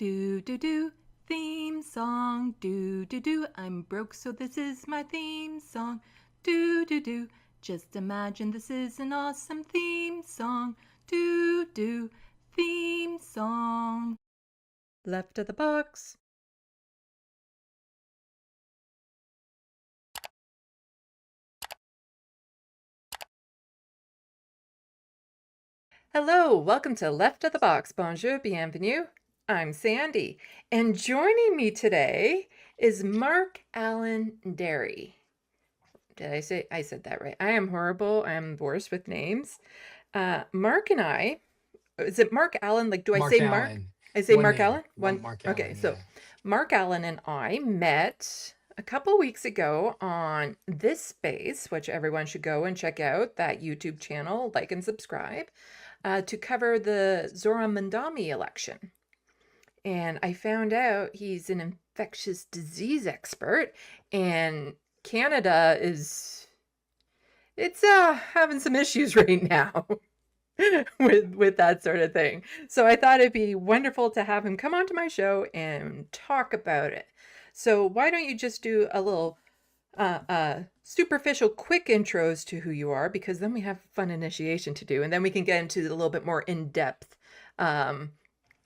Do do do, theme song. Do do do, I'm broke, so this is my theme song. Do do do, just imagine this is an awesome theme song. Do do, theme song. Left of the box. Hello, welcome to Left of the Box. Bonjour, bienvenue. I'm Sandy, and joining me today is MarkAlain Déry. Did I said that right? I am horrible. I am worse with names. Mark and I, is it MarkAlain? Like, do I say Mark? MarkAlain. I say One name. MarkAlain? One Okay, MarkAlain, so yeah. MarkAlain and I met a couple weeks ago on this space, which everyone should go and check out, that YouTube channel, like and subscribe, to cover the Zoran Mandami election. And I found out he's an infectious disease expert, and Canada is having some issues right now with that sort of thing. So I thought it'd be wonderful to have him come onto my show and talk about it. So why don't you just do a little superficial quick intros to who you are, because then we have fun initiation to do, and then we can get into a little bit more in-depth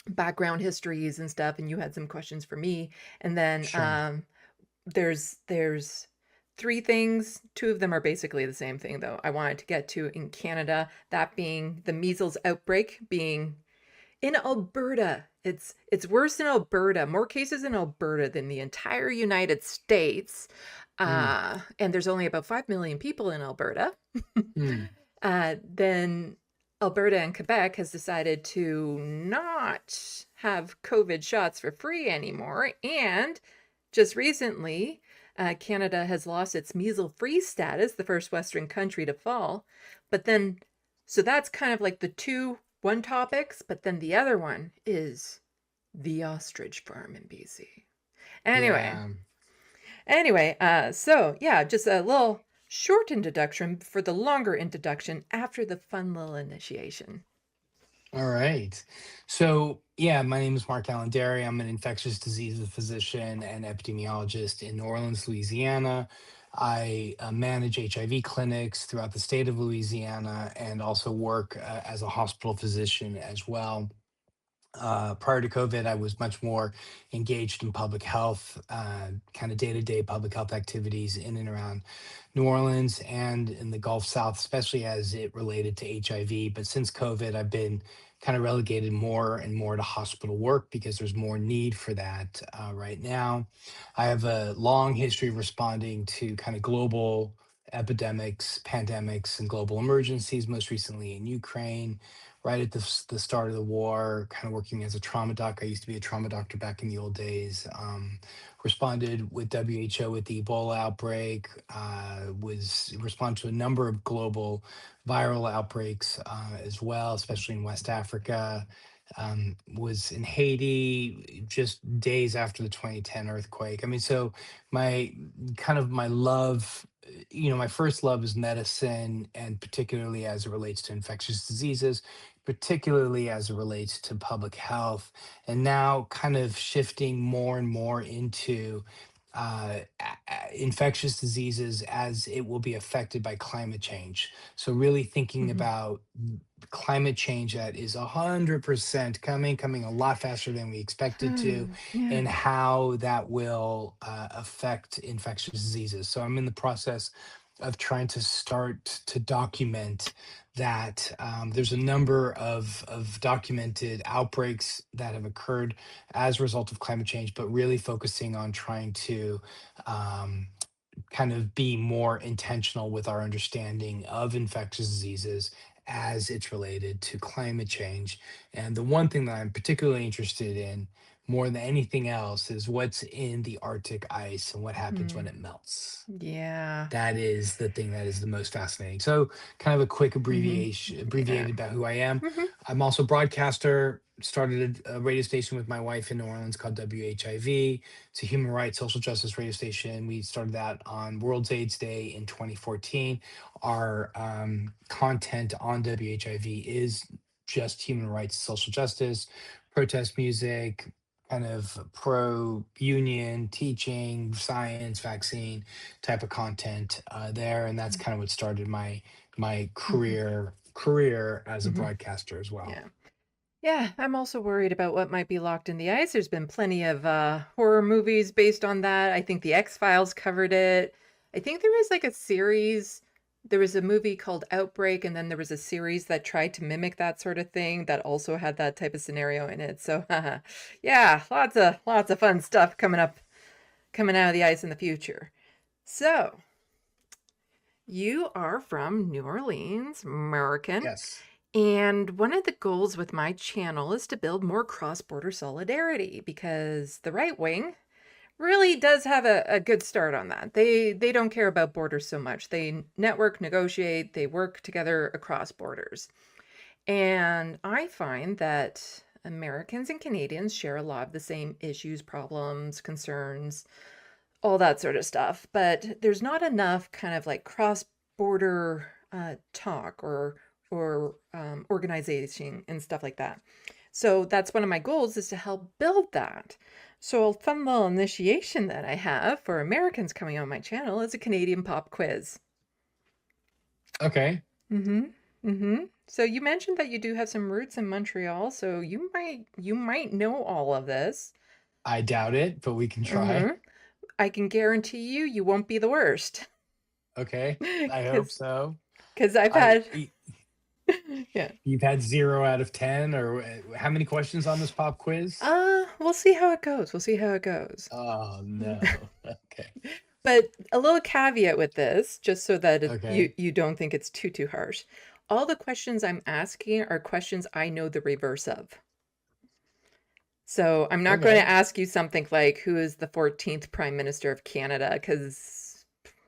background histories and stuff, and you had some questions for me, and then Sure. there's three things. Two of them are basically the same thing, though, I wanted to get to in Canada, that being the measles outbreak being in Alberta. It's worse in Alberta, more cases in Alberta than the entire United States. Mm. And there's only about 5 million people in Alberta. Mm. Then Alberta and Quebec has decided to not have COVID shots for free anymore. And just recently, Canada has lost its measles-free status, the first Western country to fall. But then, so that's kind of like one topics, but then the other one is the ostrich farm in BC. Anyway, Yeah. so yeah, just a little short introduction for the longer introduction after the fun little initiation. All right. So, yeah, my name is MarkAlain Déry. I'm an infectious diseases physician and epidemiologist in New Orleans, Louisiana. I manage HIV clinics throughout the state of Louisiana and also work as a hospital physician as well. Prior to COVID, I was much more engaged in public health, kind of day to day public health activities in and around New Orleans and in the Gulf South, especially as it related to HIV. But since COVID, I've been kind of relegated more and more to hospital work because there's more need for that right now. I have a long history of responding to kind of global epidemics, pandemics, and global emergencies, most recently in Ukraine right at the start of the war, kind of working as a trauma doc. I used to be a trauma doctor back in the old days. Responded with WHO with the Ebola outbreak, was responded to a number of global viral outbreaks as well, especially in West Africa. Was in Haiti just days after the 2010 earthquake. I mean, so my my love, my first love is medicine, and particularly as it relates to infectious diseases, particularly as it relates to public health, and now kind of shifting more and more into infectious diseases as it will be affected by climate change. So really thinking Mhm. about climate change that is 100% coming a lot faster than we expected to, Yeah. and how that will affect infectious diseases. So I'm in the process of trying to start to document that. There's a number of documented outbreaks that have occurred as a result of climate change, but really focusing on trying to um, kind of be more intentional with our understanding of infectious diseases as it's related to climate change. And the one thing that I'm particularly interested in more than anything else is what's in the Arctic ice and what happens when Mm. it melts. Yeah. That is the thing that is the most fascinating. So, kind of a quick Mhm. Yeah. abbreviated about who I am. Mhm. I'm also a broadcaster. Started a radio station with my wife in New Orleans called WHIV. It's a human rights, social justice radio station. We started that on World AIDS Day in 2014. Our content on WHIV is just human rights, social justice, protest music, kind of pro-union, teaching, science, vaccine type of content there, and that's kind of what started my Mhm. career as a Mhm. broadcaster as well. Yeah. Yeah, I'm also worried about what might be locked in the ice. There's been plenty of horror movies based on that. I think the X-Files covered it. I think there was like a series. There was a movie called Outbreak, and then there was a series that tried to mimic that sort of thing that also had that type of scenario in it. So, yeah, lots of fun stuff coming out of the ice in the future. So, you are from New Orleans, American. Yes. And one of the goals with my channel is to build more cross-border solidarity because the right wing really does have a good start on that. They don't care about borders so much. They network, negotiate, they work together across borders. And I find that Americans and Canadians share a lot of the same issues, problems, concerns, all that sort of stuff. But there's not enough kind of like cross-border talk or organization and stuff like that. So that's one of my goals is to help build that. So a fun little initiation that I have for Americans coming on my channel is a Canadian pop quiz. Okay. Mm-hmm. Mm-hmm. So you mentioned that you do have some roots in Montreal, so you might know all of this. I doubt it, but we can try. Mm-hmm. I can guarantee you won't be the worst. Okay. I hope Because so. because I've I had yeah. You've had 0 out of 10, or how many questions on this pop quiz? We'll see how it goes. We'll see how it goes. Oh no. Okay. But a little caveat with this, just so that you Okay. you don't think it's too harsh. All the questions I'm asking are questions I know the reverse of. So I'm not going to Okay. ask you something like who is the 14th Prime Minister of Canada because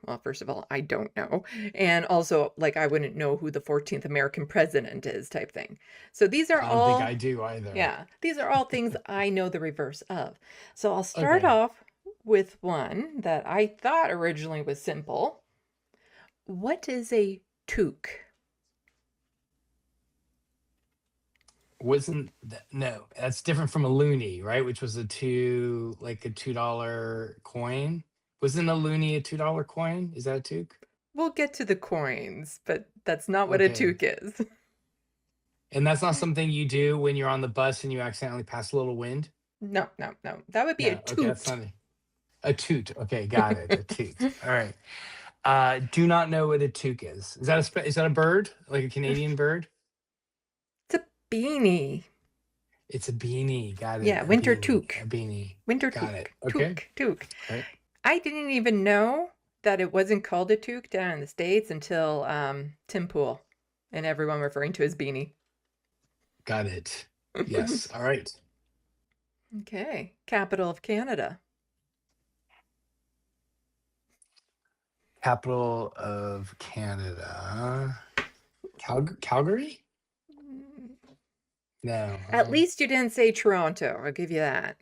well, first of all, I don't know. And also like I wouldn't know who the 14th American president is type thing. So these are I don't think all I do either. yeah, these are all things I know the reverse of. So I'll start Okay. off with one that I thought originally was simple. What is a toque? Wasn't that, no, that's different from a loonie, right? Which was like a $2 coin. Wasn't a loonie a $2 coin? Is that a toque? We'll get to the coins, but that's not what a Okay. toque is. And that's not something you do when you're on the bus and you accidentally pass a little wind? No, no, no. That would be a No. Okay, that's toot. not a toot. Okay, got it. A toot. All right. Do not know what a toque is. Is that a bird? Like a Canadian bird? It's a beanie. It's a beanie. Got it. Yeah, A winter beanie. A toque. beanie. Winter Got it. toque. Okay. Toque. Toque. All right. I didn't even know that it wasn't called a toque down in the States until Tim Pool and everyone referring to his beanie. Got it. Yes. All right. Okay. Capital of Canada. Capital of Canada. Calgary? No. At least you didn't say Toronto. I'll give you that.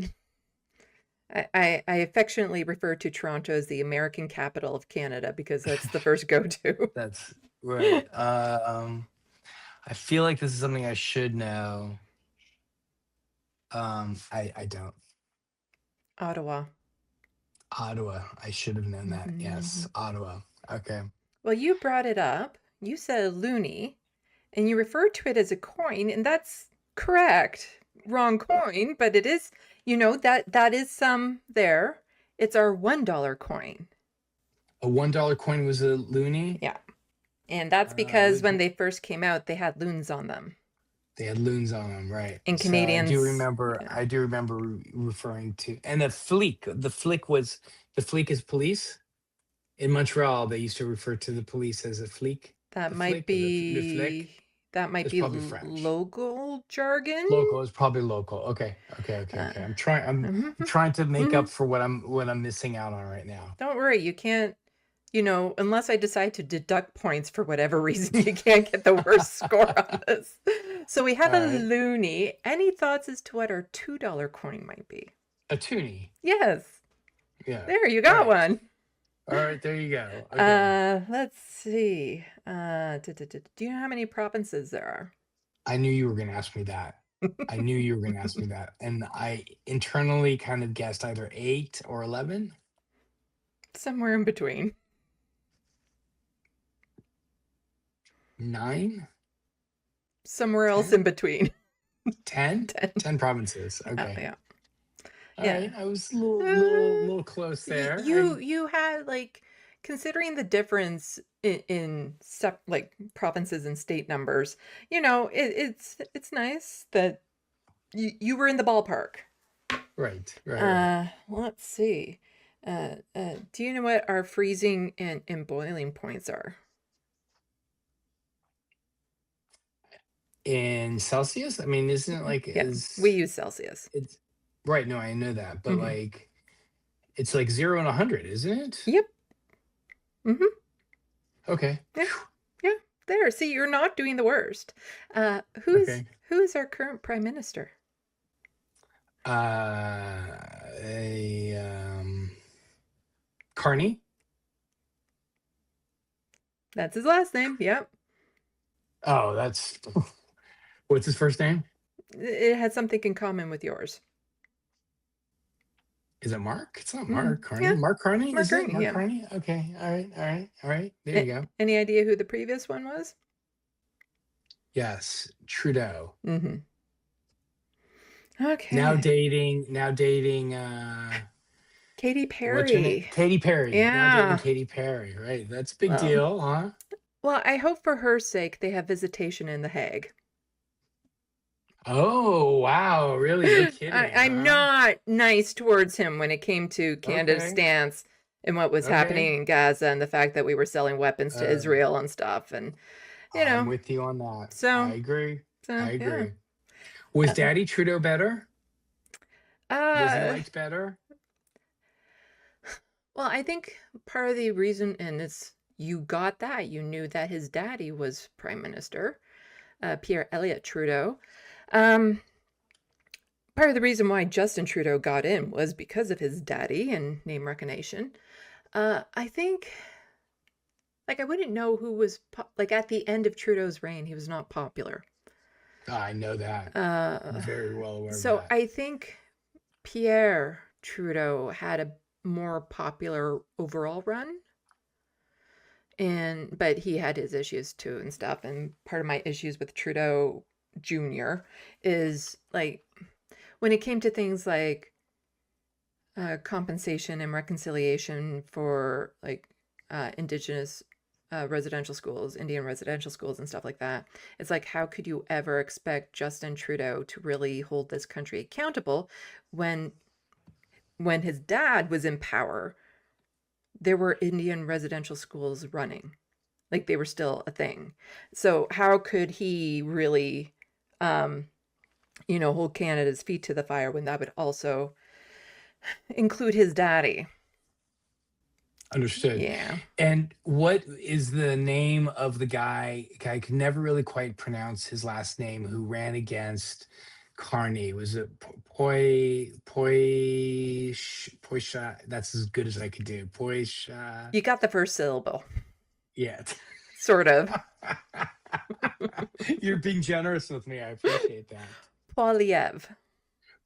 I affectionately refer to Toronto as the American capital of Canada because that's the first go-to. That's right. I feel like this is something I should know. I don't. Ottawa. Ottawa. I should have known that. Yes, Mhm. Ottawa. Okay. Well, you brought it up. You said a loonie, and you referred to it as a coin, and that's correct. Wrong coin, but it is, that is some there. It's our $1 coin. A $1 coin was a loonie. Yeah. And that's because when they first came out, they had loons on them. They had loons on them, right? And So I do Canadians, remember. yeah. I do remember referring to, and the fleek. The fleek is police in Montreal. They used to refer to the police as a fleek. That The might flick or the flick. be that might It's be probably French. local jargon. Local is probably local. Okay. Okay. Okay. Uh, Okay. I'm trying. mhm, I'm trying to make mhm. up for what I'm missing out on right now. Don't worry, you can't, unless I decide to deduct points for whatever reason, you can't get the worst score on this. So we have All a right. loonie. Any thoughts as to what our $2 coin might be? A toonie. Yes. Yeah. There, you All got right. one. All right. There you go. Okay. Let's see. Do you know how many provinces there are? I knew you were going to ask me that. I knew you were going to ask me that. And I internally kind of guessed either 8 or 11. Somewhere in between. 9? Somewhere else in 10? between. 10? 10. 10 provinces. Yeah, Okay. yeah. All Yeah. right. I was a little close there. You had like, considering the difference in like provinces and state numbers, it's nice that you were in the ballpark. Right. Let's see. Do you know what our freezing and boiling points are? In Celsius, I mean, isn't it like Yeah, we is use Celsius. it's right? No, I know that, but Hmm. like it's like 0 and 100, isn't it? Yep. Hmm. Okay. Yeah. Yeah. There. See, you're not doing the worst. Okay. Who is our current prime minister? A Carney. That's his last name. Yep. Oh, that's what's his first name? It has something in common with yours. Is it Mark? It's not Hmm. Mark Carney. Yeah. Mark Carney? Mark Is it Carney. Mark Yeah. Carney? Okay. All right. There you go. Any idea who the previous one was? Yes, Trudeau. Mm-hmm. Now Okay. dating. Now dating. Katy What's her name? Perry. Katy Perry. Now dating Yeah. Katy Perry. Right. That's a big Well, deal, huh? well, I hope for her sake they have visitation in The Hague. Oh, wow. Really? No kidding, I'm huh? not nice towards him when it came to Canada's Okay. stance and what was Okay. happening in Gaza and the fact that we were selling weapons to Uh, Israel and stuff. And, you I'm know, with you on that. I so, agree. I yeah. agree. Was Uh, Daddy Trudeau better? Was he uh, liked better? well, I think part of the reason, and it's, you got that, you knew that his daddy was prime minister, Pierre Elliott Trudeau. Um, Part of the reason why Justin Trudeau got in was because of his daddy and name recognition. I think, like, I wouldn't know who was, like, at the end of Trudeau's reign, he was not popular. I know that. Uh, Very well aware of so that. I think Pierre Trudeau had a more popular overall run. But he had his issues too and stuff. And part of my issues with Trudeau Jr. is like when it came to things like compensation and reconciliation for like Indigenous residential schools, Indian residential schools, and stuff like that. It's like, how could you ever expect Justin Trudeau to really hold this country accountable when his dad was in power? There were Indian residential schools running, like they were still a thing. So how could he really, hold Canada's feet to the fire when that would also include his daddy? Understood. Yeah. And what is the name of the guy? I could never really quite pronounce his last name. Who ran against Carney? Was it Poisha? That's as good as I could do. Poisha. You got the first syllable, Yeah. sort of. You're being generous with me. I appreciate that. Poilievre.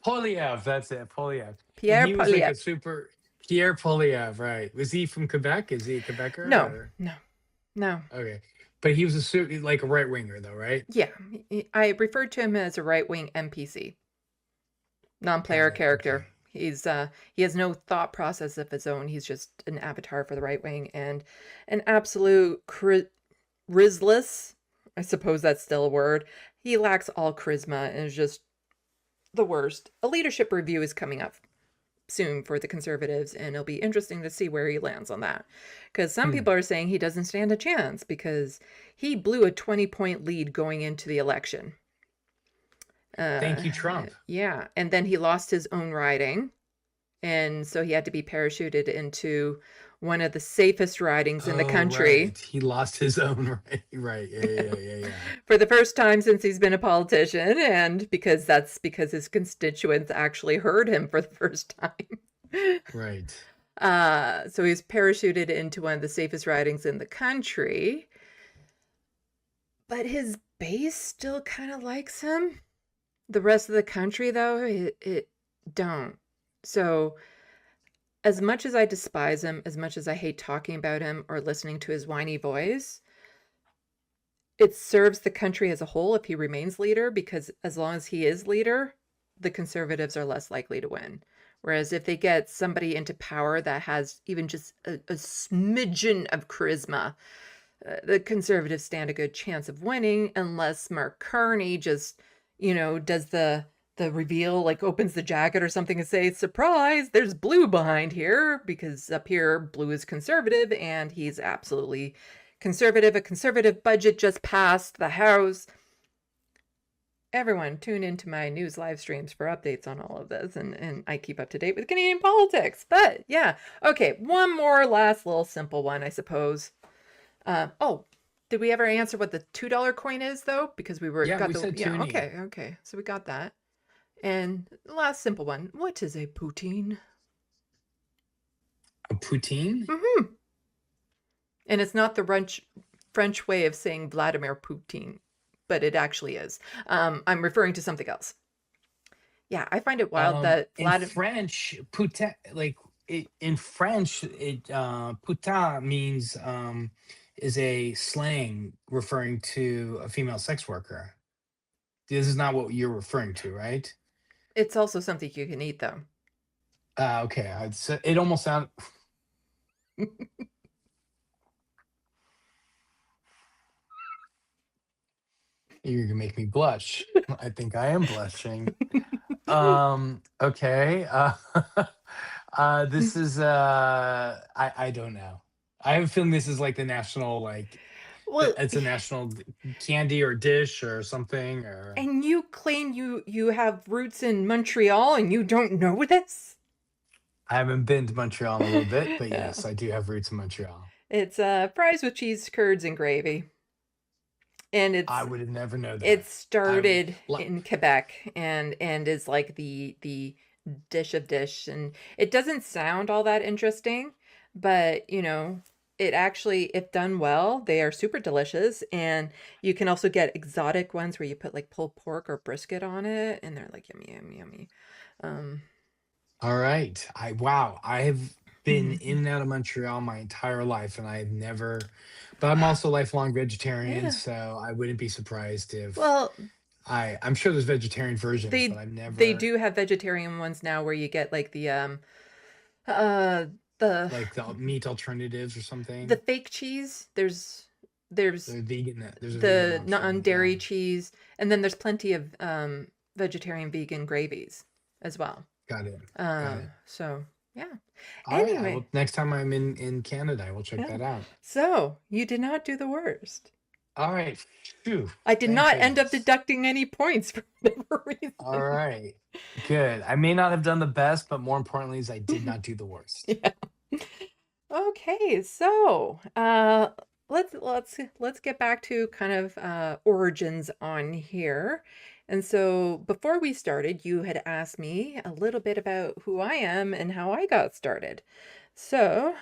Polyev, that's it. Polyev. And Pierre he was like Poilievre. a super Pierre Polyev, right? Was he from Quebec? Is he a Quebecer No, or no, no. okay? But he was a like a right winger though, right? Yeah, I referred to him as a right-wing NPC, non-player Got it. character. Okay. He has no thought process of his own. He's just an avatar for the right wing and an absolute rizless. I suppose that's still a word. He lacks all charisma and is just the worst. A leadership review is coming up soon for the Conservatives, and it'll be interesting to see where he lands on that. Because some Hmm. people are saying he doesn't stand a chance because he blew a 20-point lead going into the election. Thank you, Trump. Yeah, and then he lost his own riding, and so he had to be parachuted into one of the safest ridings in the Oh, country right. He lost his own right. Right. Yeah. for the first time since he's been a politician, and because his constituents actually heard him for the first time. Right. So he's parachuted into one of the safest ridings in the country, but his base still kind of likes him. The rest of the country, though, it don't. So, as much as I despise him, as much as I hate talking about him or listening to his whiny voice, it serves the country as a whole if he remains leader, because as long as he is leader, the conservatives are less likely to win. Whereas if they get somebody into power that has even just a smidgen of charisma, the conservatives stand a good chance of winning, unless Mark Carney just, does the reveal, like opens the jacket or something and say, surprise, there's blue behind here, because up here blue is conservative and he's absolutely conservative. A conservative budget just passed the House. Everyone tune into my news live streams for updates on all of this, and I keep up to date with Canadian politics. But yeah, okay, one more last little simple one, I suppose. Oh, did we ever answer what the $2 coin is, though? Because Yeah, got we the, said yeah, toonie. okay, so we got that. And last simple one, what is a poutine? A poutine? Mm-hmm. And it's not the French way of saying Vladimir Putin, but it actually is. I'm referring to something else. Yeah, I find it wild that In Vladimir. French, putain, like in French, putain means is a slang referring to a female sex worker. This is not what you're referring to, right? It's also something you can eat, though. Okay. It almost sound. You're gonna make me blush. I think I am blushing. Okay. This is I don't know. I have a feeling this is like the national Well, it's a national candy or dish or something or and you claim you have roots in Montreal and you don't know this? I haven't been to Montreal in a little bit, but Yeah. yes, I do have roots in Montreal. It's fries with cheese curds and gravy. And I would have never known it that. I would started in Quebec and is like the dish of dish, and it doesn't sound all that interesting, but it actually, if done well, they are super delicious. And you can also get exotic ones where you put like pulled pork or brisket on it, and they're like yummy, yummy, yummy. Um, All right. I have been in mhm. and out of Montreal my entire life and I've never but I'm also a lifelong vegetarian, Yeah. so I wouldn't be surprised if Well, I'm sure there's vegetarian versions, but they I've they never do have vegetarian ones now where you get like uh the like the meat alternatives or the something. fake cheese. There's There's a vegan the option. non-dairy Yeah. cheese, and then there's plenty of vegetarian vegan gravies as well. Got it. Got it. So yeah. All right. Anyway, Well, next time I'm in Canada, I will check yeah. that out. So you did not do the worst. All right. Phew. I did Thank not end up goodness. deducting any points for whatever All reason. right. Good. I may not have done the best, but more importantly is I did not do the worst. Yeah. Okay, so let's get back to kind of origins on here. And so before we started, you had asked me a little bit about who I am and how I got started. So,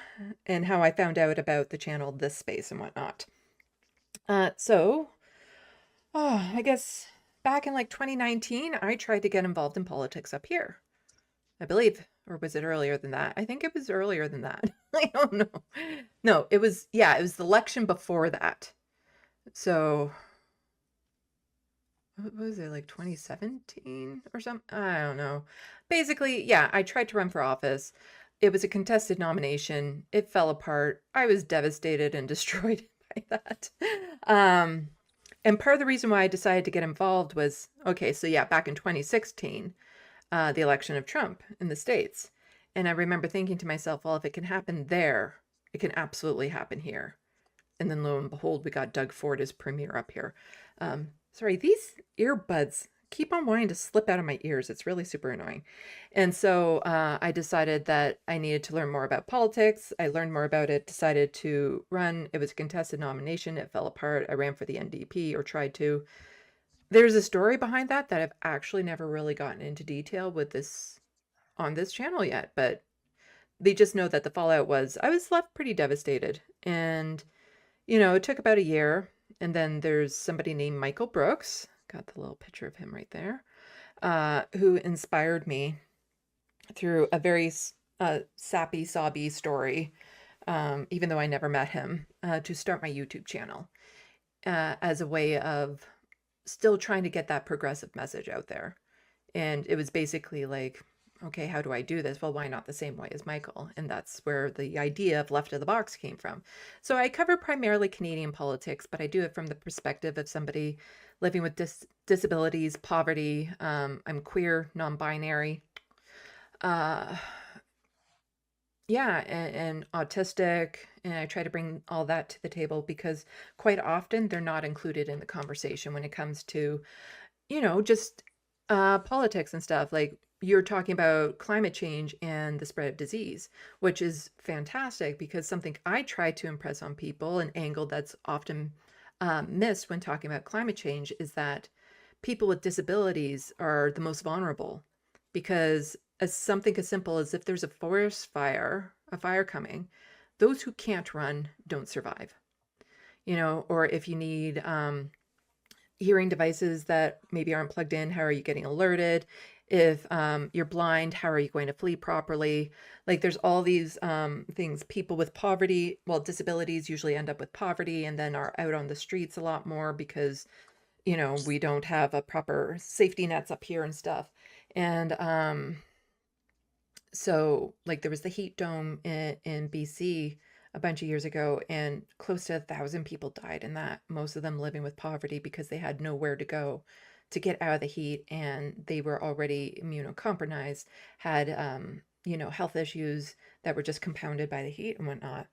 and how I found out about the channel This Space and whatnot. I guess back in like 2019, I tried to get involved in politics up here. I believe, or was it earlier than that? I think it was earlier than that. I don't know. No, it was, yeah, it was the election before that. So, what was it, like 2017 or something? I don't know. Basically, yeah, I tried to run for office. It was a contested nomination. It fell apart. I was devastated and destroyed by that. And part of the reason why I decided to get involved was, okay, so yeah, back in 2016, the election of Trump in the States. And I remember thinking to myself, well, if it can happen there, it can absolutely happen here. And then lo and behold, we got Doug Ford as premier up here. Sorry, these earbuds keep on wanting to slip out of my ears. It's really super annoying. And so I decided that I needed to learn more about politics. I learned more about it, decided to run. It was a contested nomination. It fell apart. I ran for the NDP, or tried to. There's a story behind that I've actually never really gotten into detail with this on this channel yet, but they just know that the fallout was I was left pretty devastated. And, it took about a year. And then there's somebody named Michael Brooks. Got the little picture of him right there. who inspired me through a very sappy, sobby story, even though I never met him, to start my YouTube channel as a way of still trying to get that progressive message out there. And it was basically like, okay, how do I do this? Well, why not the same way as Michael? And that's where the idea of Left of the Box came from. So I cover primarily Canadian politics, but I do it from the perspective of somebody living with disabilities, poverty. I'm queer, non-binary. Uh, yeah, and autistic. And I try to bring all that to the table because quite often they're not included in the conversation when it comes to, just politics and stuff. Like you're talking about climate change and the spread of disease, which is fantastic because something I try to impress on people, an angle that's often missed when talking about climate change, is that people with disabilities are the most vulnerable because as something as simple as if there's a forest fire, a fire coming, those who can't run don't survive. Or if you need hearing devices that maybe aren't plugged in, how are you getting alerted? If you're blind, how are you going to flee properly? Like there's all these things. People with poverty, well, disabilities usually end up with poverty and then are out on the streets a lot more because, we don't have a proper safety nets up here and stuff. And so like there was the heat dome in BC a bunch of years ago, and close to 1,000 people died in that, most of them living with poverty because they had nowhere to go to get out of the heat, and they were already immunocompromised, had health issues that were just compounded by the heat and whatnot.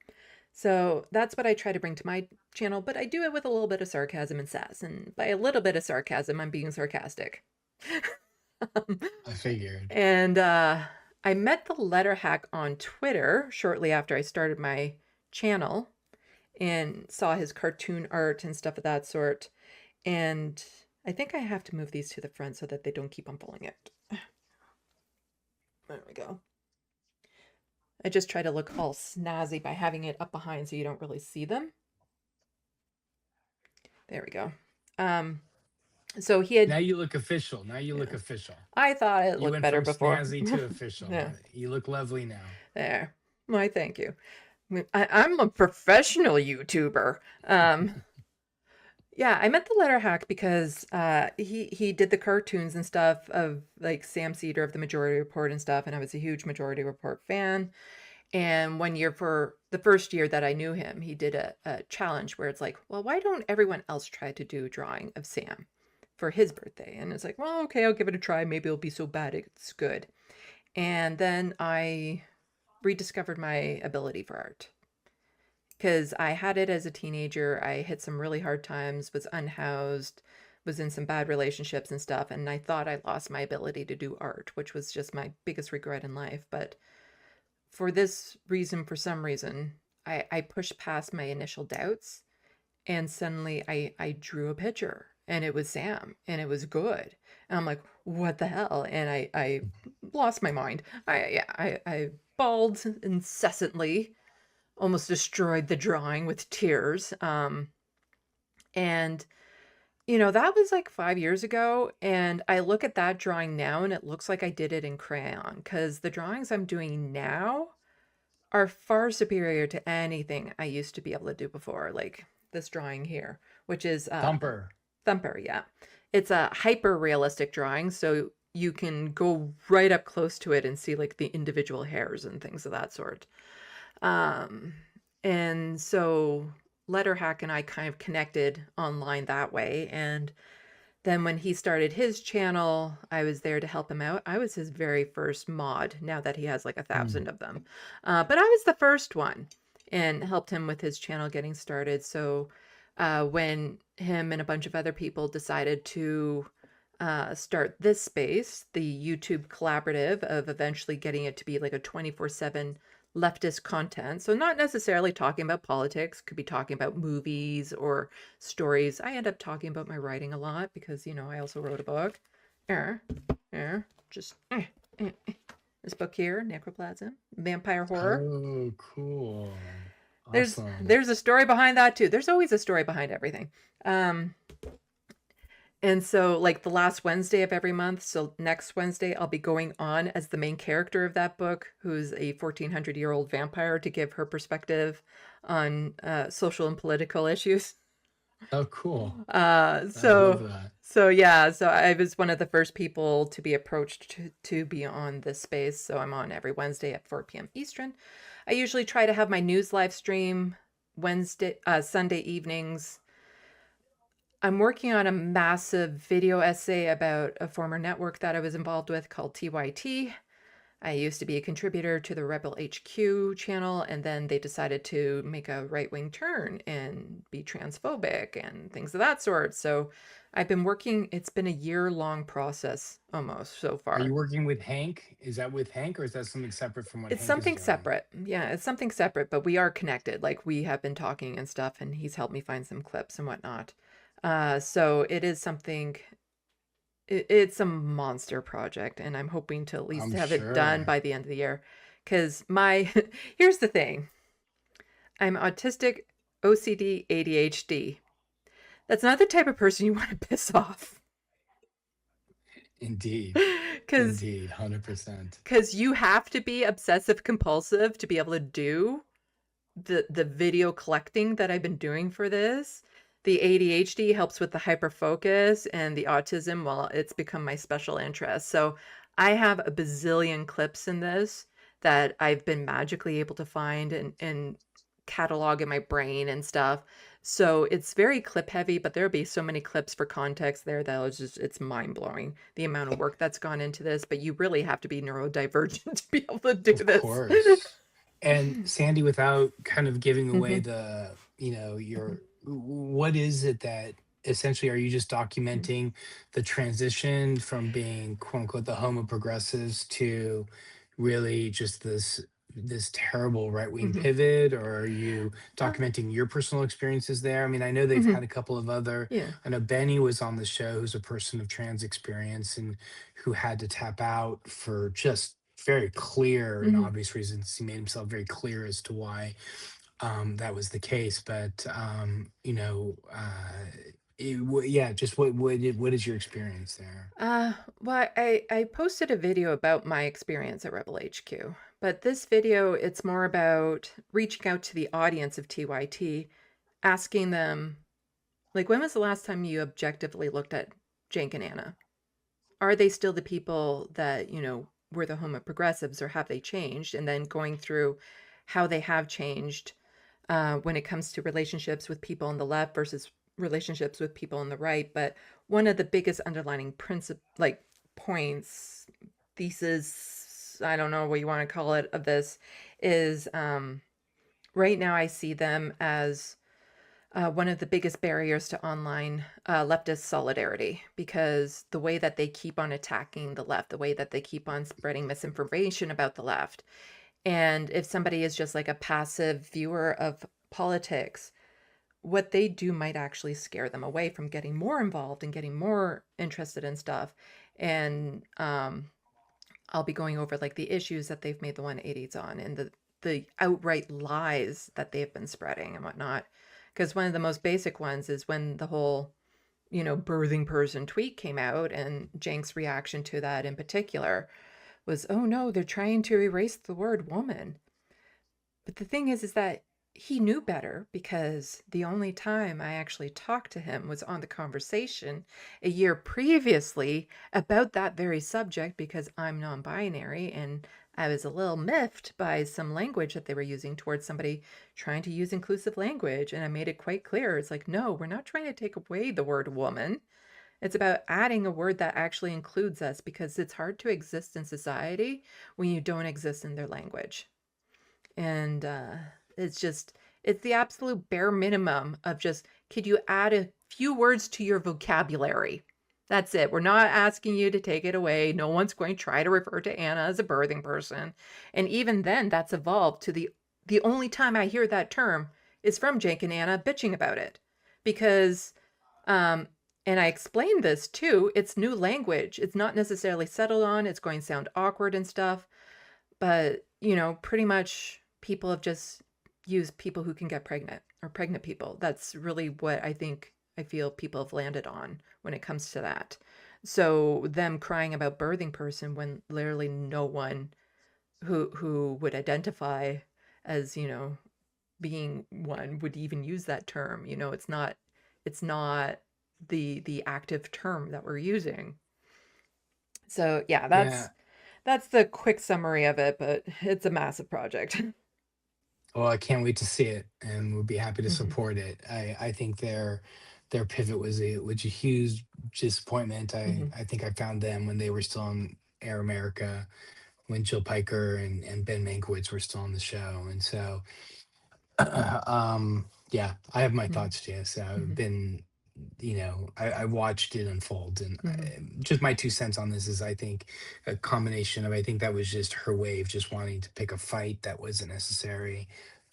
So that's what I try to bring to my channel, but I do it with a little bit of sarcasm and sass, and by a little bit of sarcasm, I'm being sarcastic. I figured. And I met the letter hack on Twitter shortly after I started my channel and saw his cartoon art and stuff of that sort. And I think I have to move these to the front so that they don't keep on falling out. There we go. I just try to look all snazzy by having it up behind so you don't really see them. There we go. So he had... Now you look official. Now you look Yeah. official. I thought it You looked went better from before. snazzy to official. Yeah. You look lovely now. There. Why, thank you. I'm a professional YouTuber. Yeah, I met the letter hack because he did the cartoons and stuff of like Sam Cedar of the Majority Report and stuff, and I was a huge Majority Report fan. And one year, for the first year that I knew him, he did a challenge where it's like, well, why don't everyone else try to do a drawing of Sam for his birthday? And it's like, well, okay, I'll give it a try. Maybe it'll be so bad it's good. And then I rediscovered my ability for art because I had it as a teenager. I hit some really hard times, was unhoused, was in some bad relationships and stuff. And I thought I lost my ability to do art, which was just my biggest regret in life. But for this reason, for some reason, I pushed past my initial doubts and suddenly I drew a picture and it was Sam and it was good. And I'm like, what the hell? And I lost my mind. I bawled incessantly, almost destroyed the drawing with tears. And that was like 5 years ago. And I look at that drawing now and it looks like I did it in crayon because the drawings I'm doing now are far superior to anything I used to be able to do before. Like this drawing here, which is Thumper. Thumper, yeah. It's a hyper realistic drawing, so you can go right up close to it and see like the individual hairs and things of that sort. And so Letterhack and I kind of connected online that way. And then when he started his channel, I was there to help him out. I was his very first mod, now that he has like 1,000 of them. But I was the first one and helped him with his channel getting started. So when him and a bunch of other people decided to start this space, the YouTube collaborative of eventually getting it to be like a 24/7 leftist content. So not necessarily talking about politics, could be talking about movies or stories. I end up talking about my writing a lot because, I also wrote a book. Just this book here, Necroplasm, vampire horror. Oh, cool. There's Awesome. there's a story behind that too. There's always a story behind everything. And so, like the last Wednesday of every month, so next Wednesday, I'll be going on as the main character of that book, who's a 1400-year-old vampire, to give her perspective on social and political issues. Oh, cool. Uh, I love so, that. so yeah, so I was one of the first people to be approached to be on this space. So I'm on every Wednesday at 4 p.m. Eastern. I usually try to have my news live stream Sunday evenings. I'm working on a massive video essay about a former network that I was involved with called TYT. I used to be a contributor to the Rebel HQ channel, and then they decided to make a right-wing turn and be transphobic and things of that sort. So I've been working, it's been a year-long process almost so Are you far. working with Hank? Is that with Hank, or is that something separate from what It's Hank is something doing? separate. Yeah, it's something separate, but we are connected. Like we have been talking and stuff, and he's helped me find some clips and whatnot. So it is something, it's a monster project, and I'm hoping to at least I'm have it done sure. by the end of the year. Because my, here's the thing, I'm autistic, OCD, ADHD. That's not the type of person you want to piss off. Indeed. Because Indeed. 100%. you have to be obsessive compulsive to be able to do the video collecting that I've been doing for this. The ADHD helps with the hyper focus, and the autism, well, it's become my special interest. So I have a bazillion clips in this that I've been magically able to find and catalog in my brain and stuff. So it's very clip heavy, but there'll be so many clips for context there that it's mind blowing the amount of work that's gone into this. But you really have to be neurodivergent to be able to do Of this. course. And Sandy, without kind of giving away Mhm. the, Mhm. what is it that essentially are you just Mhm. documenting the transition from being quote unquote the home of progressives to really just this terrible right wing Mhm. pivot, or are you Um, documenting your personal experiences there? I mean, I know they've mhm. had a couple of other, Yeah. I know Benny was on the show, who's a person of trans experience and who had to tap out for just very clear and Mhm. obvious reasons. He made himself very clear as to why that was the case. But yeah, just what is your experience there? Well, I posted a video about my experience at Rebel HQ, but this video, it's more about reaching out to the audience of TYT, asking them, like, when was the last time you objectively looked at Jake and Anna? Are they still the people that, were the home of progressives, or have they changed? And then going through how they have changed when it comes to relationships with people on the left versus relationships with people on the right. But one of the biggest underlining like points, thesis, I don't know what you want to call it, of this is right now I see them as one of the biggest barriers to online leftist solidarity, because the way that they keep on attacking the left, the way that they keep on spreading misinformation about the left. And if somebody is just like a passive viewer of politics, what they do might actually scare them away from getting more involved and getting more interested in stuff. And I'll be going over like the issues that they've made the 180s on, and the outright lies that they've been spreading and whatnot. Because one of the most basic ones is when the whole, birthing person tweet came out, and Jank's reaction to that in particular was, oh no, they're trying to erase the word woman. But the thing is that he knew better, because the only time I actually talked to him was on the conversation a year previously about that very subject, because I'm non binary and I was a little miffed by some language that they were using towards somebody trying to use inclusive language. And I made it quite clear, it's like, no, we're not trying to take away the word woman. It's about adding a word that actually includes us, because it's hard to exist in society when you don't exist in their language. And it's just, it's the absolute bare minimum of just, could you add a few words to your vocabulary? That's it. We're not asking you to take it away. No one's going to try to refer to Anna as a birthing person. And even then, that's evolved to the only time I hear that term is from Jake and Anna bitching about it. Because um and I explained this too, it's new language. It's not necessarily settled on. It's going to sound awkward and stuff, but, pretty much people have just used people who can get pregnant, or pregnant people. That's really what I think I feel people have landed on when it comes to that. So them crying about birthing person when literally no one who would identify as, being one would even use that term. It's not the active term that we're using. So yeah, Yeah. that's the quick summary of it, but it's a massive project. Well, I can't wait to see it, and we'll be happy to Hmm. support it. I think their pivot was a huge disappointment. Hmm. I think I found them when they were still on Air America, when Jill Piker and Ben Mankiewicz were still on the show, and so yeah, I have my Hmm. thoughts, Jess. I've Hmm. been, I watched it unfold, and Hmm. just my 2 cents on this is I think a combination of I think that was just her way of just wanting to pick a fight that wasn't necessary.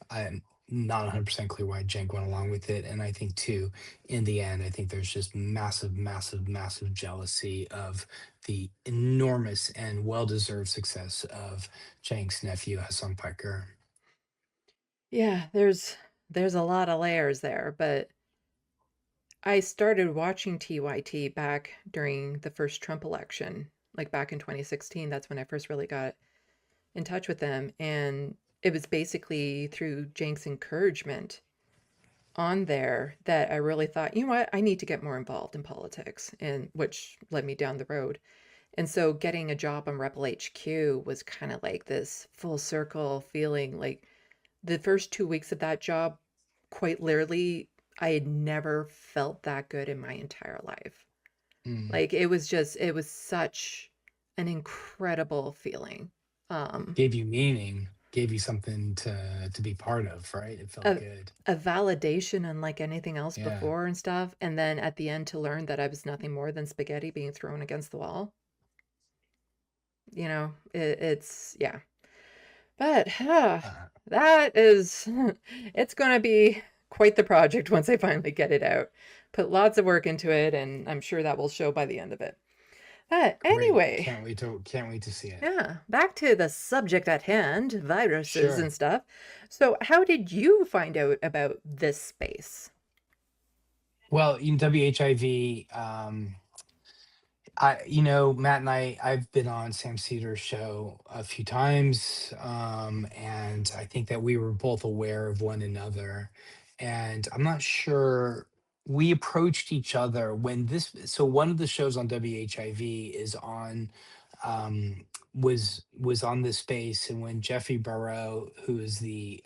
I'm not 100% clear why Cenk went along with it. And I think, too, in the end, I think there's just massive, massive, massive jealousy of the enormous and well deserved success of Cenk's nephew, Hassan Piker. Yeah, there's a lot of layers there, but I started watching TYT back during the first Trump election, like back in 2016. That's when I first really got in touch with them, and it was basically through Cenk's encouragement on there that I really thought, you know what, I need to get more involved in politics, and which led me down the road. And so getting a job on Rebel HQ was kind of like this full circle feeling. Like the first 2 weeks of that job, quite literally, I had never felt that good in my entire life. Mm. Like it was such an incredible feeling. Um, Gave you meaning, gave you something to be part of, right? It felt a, good. a validation unlike anything else Yeah. before and stuff. And then at the end to learn that I was nothing more than spaghetti being thrown against the wall. It's, yeah. But Uh, that is, it's going to be quite the project once I finally get it out. Put lots of work into it, and I'm sure that will show by the end of it. But Great. anyway, Can't wait to see it. yeah, back to the subject at hand, viruses and Sure. stuff. So, how did you find out about this space? Well, in WHIV, Matt and I've been on Sam Cedar's show a few times, and I think that we were both aware of one another. And I'm not sure we approached each other when so one of the shows on WHIV is on, was on this space, and when Jeffrey Burrow, who is the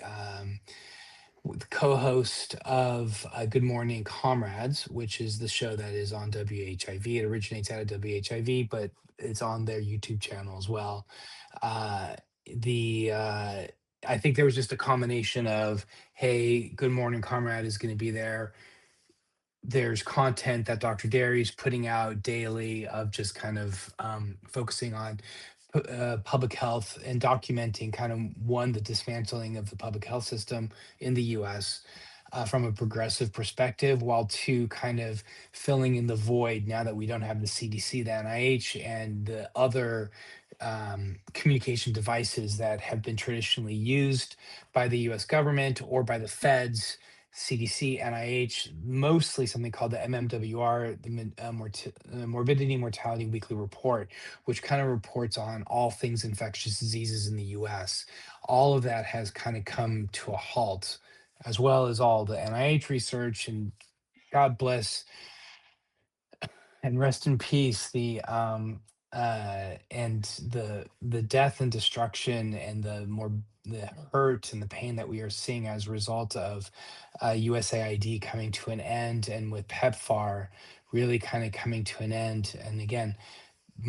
co-host of Good Morning Comrades, which is the show that is on WHIV. It originates out of WHIV, but it's on their YouTube channel as well. Uh, the I think there was just a combination of, hey, Good Morning Comrade is going to be there. There's content that Dr. Derry's putting out daily of just kind of focusing on public health and documenting kind of one, the dismantling of the public health system in the US from a progressive perspective, while two, kind of filling in the void now that we don't have the CDC, the NIH, and the other communication devices that have been traditionally used by the US government or by the feds, CDC, NIH, mostly something called the MMWR, the Morbidity and Mortality Weekly Report, which kind of reports on all things infectious diseases in the US. All of that has kind of come to a halt, as well as all the NIH research. And God bless and rest in peace and the death and destruction and the hurt and the pain that we are seeing as a result of USAID coming to an end, and with PEPFAR really kind of coming to an end. And again,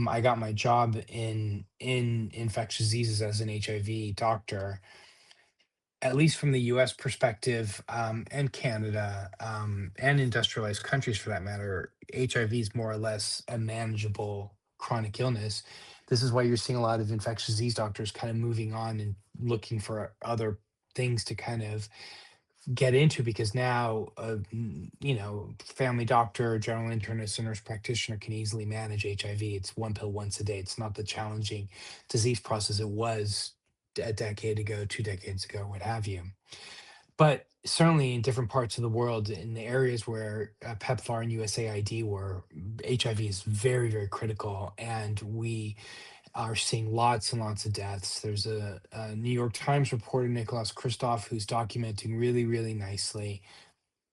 I got my job in infectious diseases as an HIV doctor. At least from the US perspective, and Canada, and industrialized countries for that matter, HIV is more or less a manageable chronic illness. This is why you're seeing a lot of infectious disease doctors kind of moving on and looking for other things to kind of get into, because now, family doctor, general internist, and nurse practitioner can easily manage HIV. It's one pill once a day. It's not the challenging disease process it was a decade ago, 2 decades ago, what have you. But certainly in different parts of the world, in the areas where PEPFAR and USAID were, HIV is very, very critical. And we are seeing lots and lots of deaths. There's a New York Times reporter, Nicholas Kristof, who's documenting really, really nicely.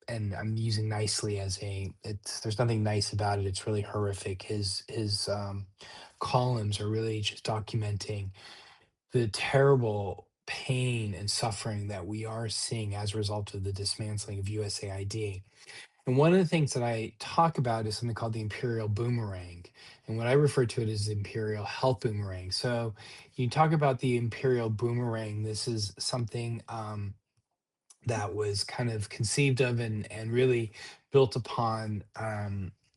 And I'm using nicely as there's nothing nice about it. It's really horrific. His columns are really just documenting the terrible pain and suffering that we are seeing as a result of the dismantling of USAID. And one of the things that I talk about is something called the imperial boomerang. And what I refer to it as the imperial health boomerang. So you talk about the imperial boomerang. This is something that was kind of conceived of and really built upon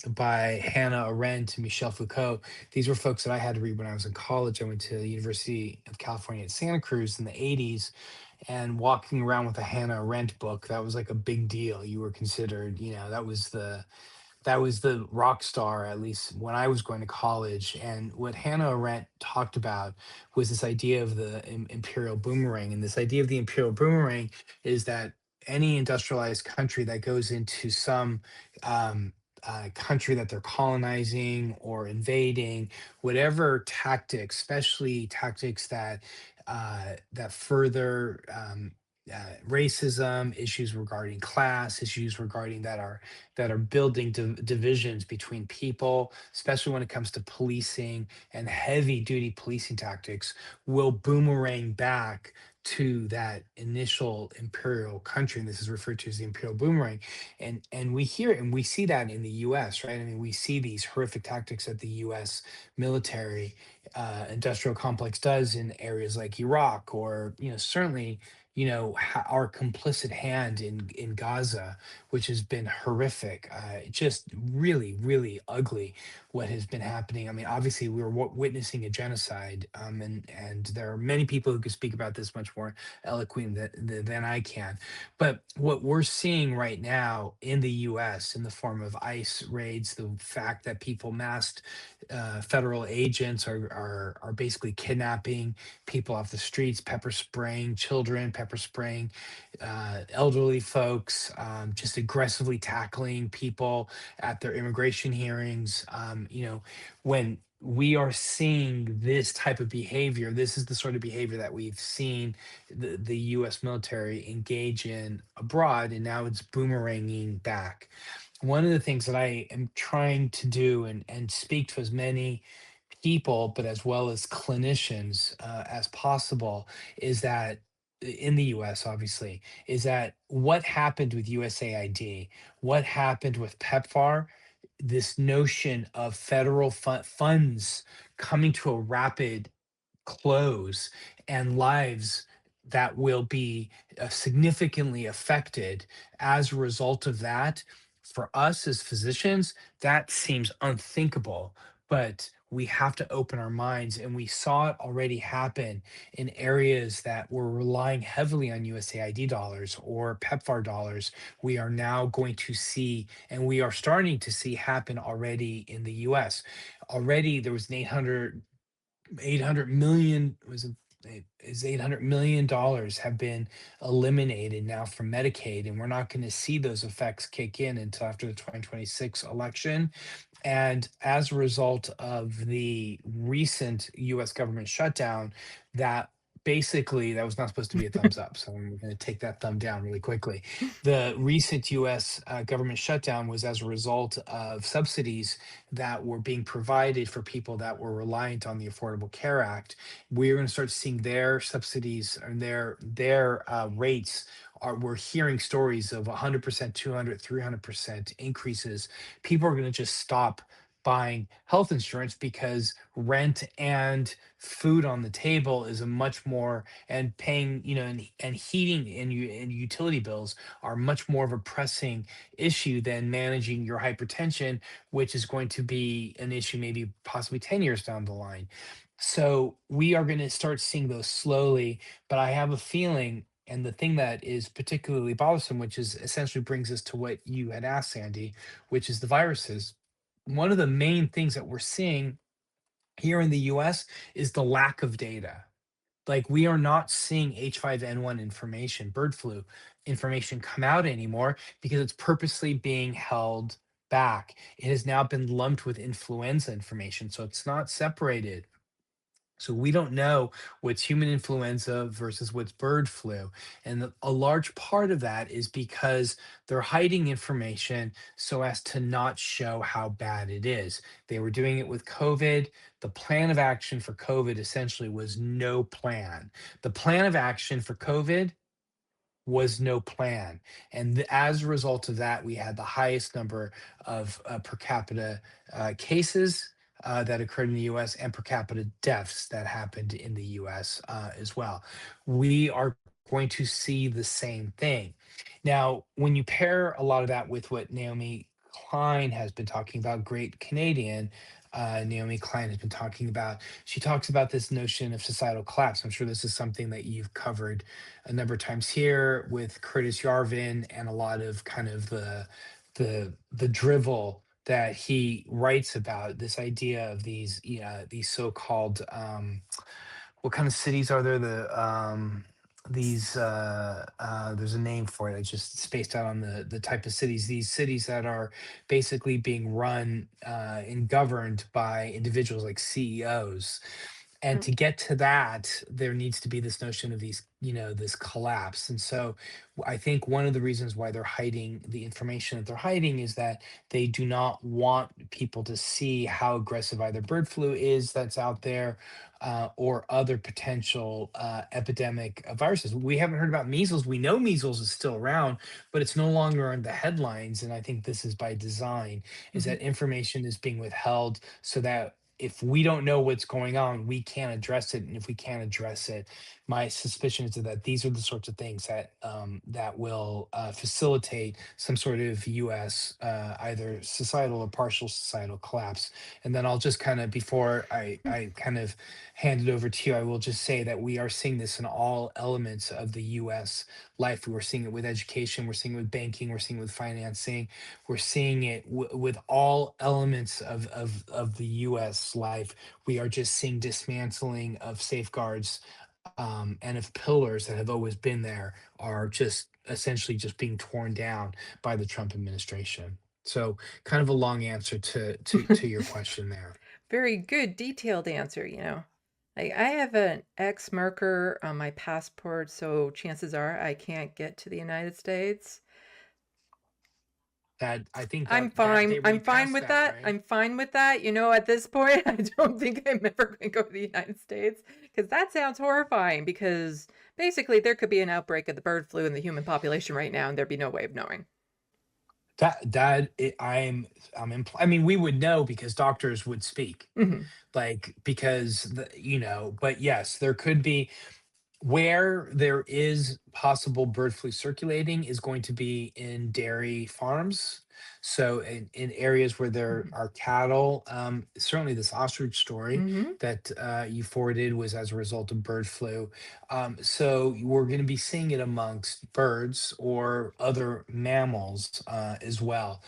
by Hannah Arendt and Michel Foucault. These were folks that I had to read when I was in college. I went to the University of California at Santa Cruz in the 80s, and walking around with a Hannah Arendt book, that was like a big deal. You were considered, that was the rock star, at least when I was going to college. And what Hannah Arendt talked about was this idea of the imperial boomerang. And this idea of the imperial boomerang is that any industrialized country that goes into some country that they're colonizing or invading, whatever tactics, especially tactics that further racism, issues regarding class, issues regarding that are building divisions between people, especially when it comes to policing and heavy duty policing tactics, will boomerang back to that initial imperial country. And this is referred to as the imperial boomerang. And we hear it and we see that in the US, right? I mean, we see these horrific tactics that the US military industrial complex does in areas like Iraq, or, certainly, our complicit hand in Gaza, which has been horrific. Just really, really ugly what has been happening. I mean, obviously, we're witnessing a genocide, and there are many people who could speak about this much more eloquent than I can. But what we're seeing right now in the U.S. in the form of ICE raids, the fact that people masked federal agents are basically kidnapping people off the streets, pepper spraying children, pepper spraying elderly folks, just aggressively tackling people at their immigration hearings. When we are seeing this type of behavior, this is the sort of behavior that we've seen the US military engage in abroad, and now it's boomeranging back. One of the things that I am trying to do and speak to as many people, but as well as clinicians as possible, is that in the US, obviously, is that what happened with USAID, what happened with PEPFAR, this notion of federal funds coming to a rapid close, and lives that will be significantly affected as a result of that. For us as physicians, that seems unthinkable, but we have to open our minds. And we saw it already happen in areas that were relying heavily on USAID dollars or PEPFAR dollars. We are now going to see, and we are starting to see happen already in the US. Already there was an 800 million was it is $800 million have been eliminated now from Medicaid, and we're not going to see those effects kick in until after the 2026 election. And as a result of the recent US government shutdown, that basically that was not supposed to be a thumbs up. So I'm going to take that thumb down really quickly. The recent US government shutdown was as a result of subsidies that were being provided for people that were reliant on the Affordable Care Act. We're going to start seeing their subsidies and their rates are, we're hearing stories of 100%, 200, 300% increases. People are going to just stop buying health insurance because rent and food on the table is a much more, and paying, and heating and utility bills are much more of a pressing issue than managing your hypertension, which is going to be an issue maybe possibly 10 years down the line. So we are going to start seeing those slowly, but I have a feeling, and the thing that is particularly bothersome, which is essentially brings us to what you had asked, Sandy, which is the viruses. One of the main things that we're seeing here in the US is the lack of data. Like, we are not seeing H5N1 information, bird flu information come out anymore because it's purposely being held back. It has now been lumped with influenza information, so it's not separated. So we don't know what's human influenza versus what's bird flu. And a large part of that is because they're hiding information so as to not show how bad it is. They were doing it with COVID. The plan of action for COVID essentially was no plan. The plan of action for COVID was no plan. And as a result of that, we had the highest number of per capita cases that occurred in the US and per capita deaths that happened in the US as well. We are going to see the same thing. Now, when you pair a lot of that with what Naomi Klein has been talking about, great Canadian, Naomi Klein has been talking about, she talks about this notion of societal collapse. I'm sure this is something that you've covered a number of times here with Curtis Yarvin and a lot of kind of the drivel that he writes about this idea of these these so-called what kind of cities are there these there's a name for it. I just spaced out on the type of cities, these cities that are basically being run and governed by individuals like CEOs. And Mm. to get to that, there needs to be this notion of these, this collapse. And so I think one of the reasons why they're hiding the information that they're hiding is that they do not want people to see how aggressive either bird flu is that's out there, or other potential epidemic viruses. We haven't heard about measles. We know measles is still around, but it's no longer in the headlines. And I think this is by design, is Mhm. that information is being withheld so that if we don't know what's going on, we can't address it. And if we can't address it, my suspicion is that these are the sorts of things that that will facilitate some sort of U.S. Either societal or partial societal collapse. And then I'll just kind of, before I kind of hand it over to you, I will just say that we are seeing this in all elements of the U.S. life. We're seeing it with education, we're seeing it with banking, we're seeing it with financing, we're seeing it with all elements of the U.S. life. We are just seeing dismantling of safeguards, and of pillars that have always been there are just essentially just being torn down by the Trump administration. So, kind of a long answer to your question there. Very good, detailed answer, you know. I have an X marker on my passport, so chances are I can't get to the United States. That I think I'm that fine. they I'm already fine passed with that, that. right? I'm fine with that. You know, at this point, I don't think I'm ever going to go to the United States because that sounds horrifying. Because basically, there could be an outbreak of the bird flu in the human population right now, and there'd be no way of knowing. I mean, we would know because doctors would speak, Hmm. like because but yes, there could be. Where there is possible bird flu circulating is going to be in dairy farms. So in areas where there Hmm. are cattle, certainly this ostrich story Hmm. that you forwarded was as a result of bird flu. So we're going to be seeing it amongst birds or other mammals as well.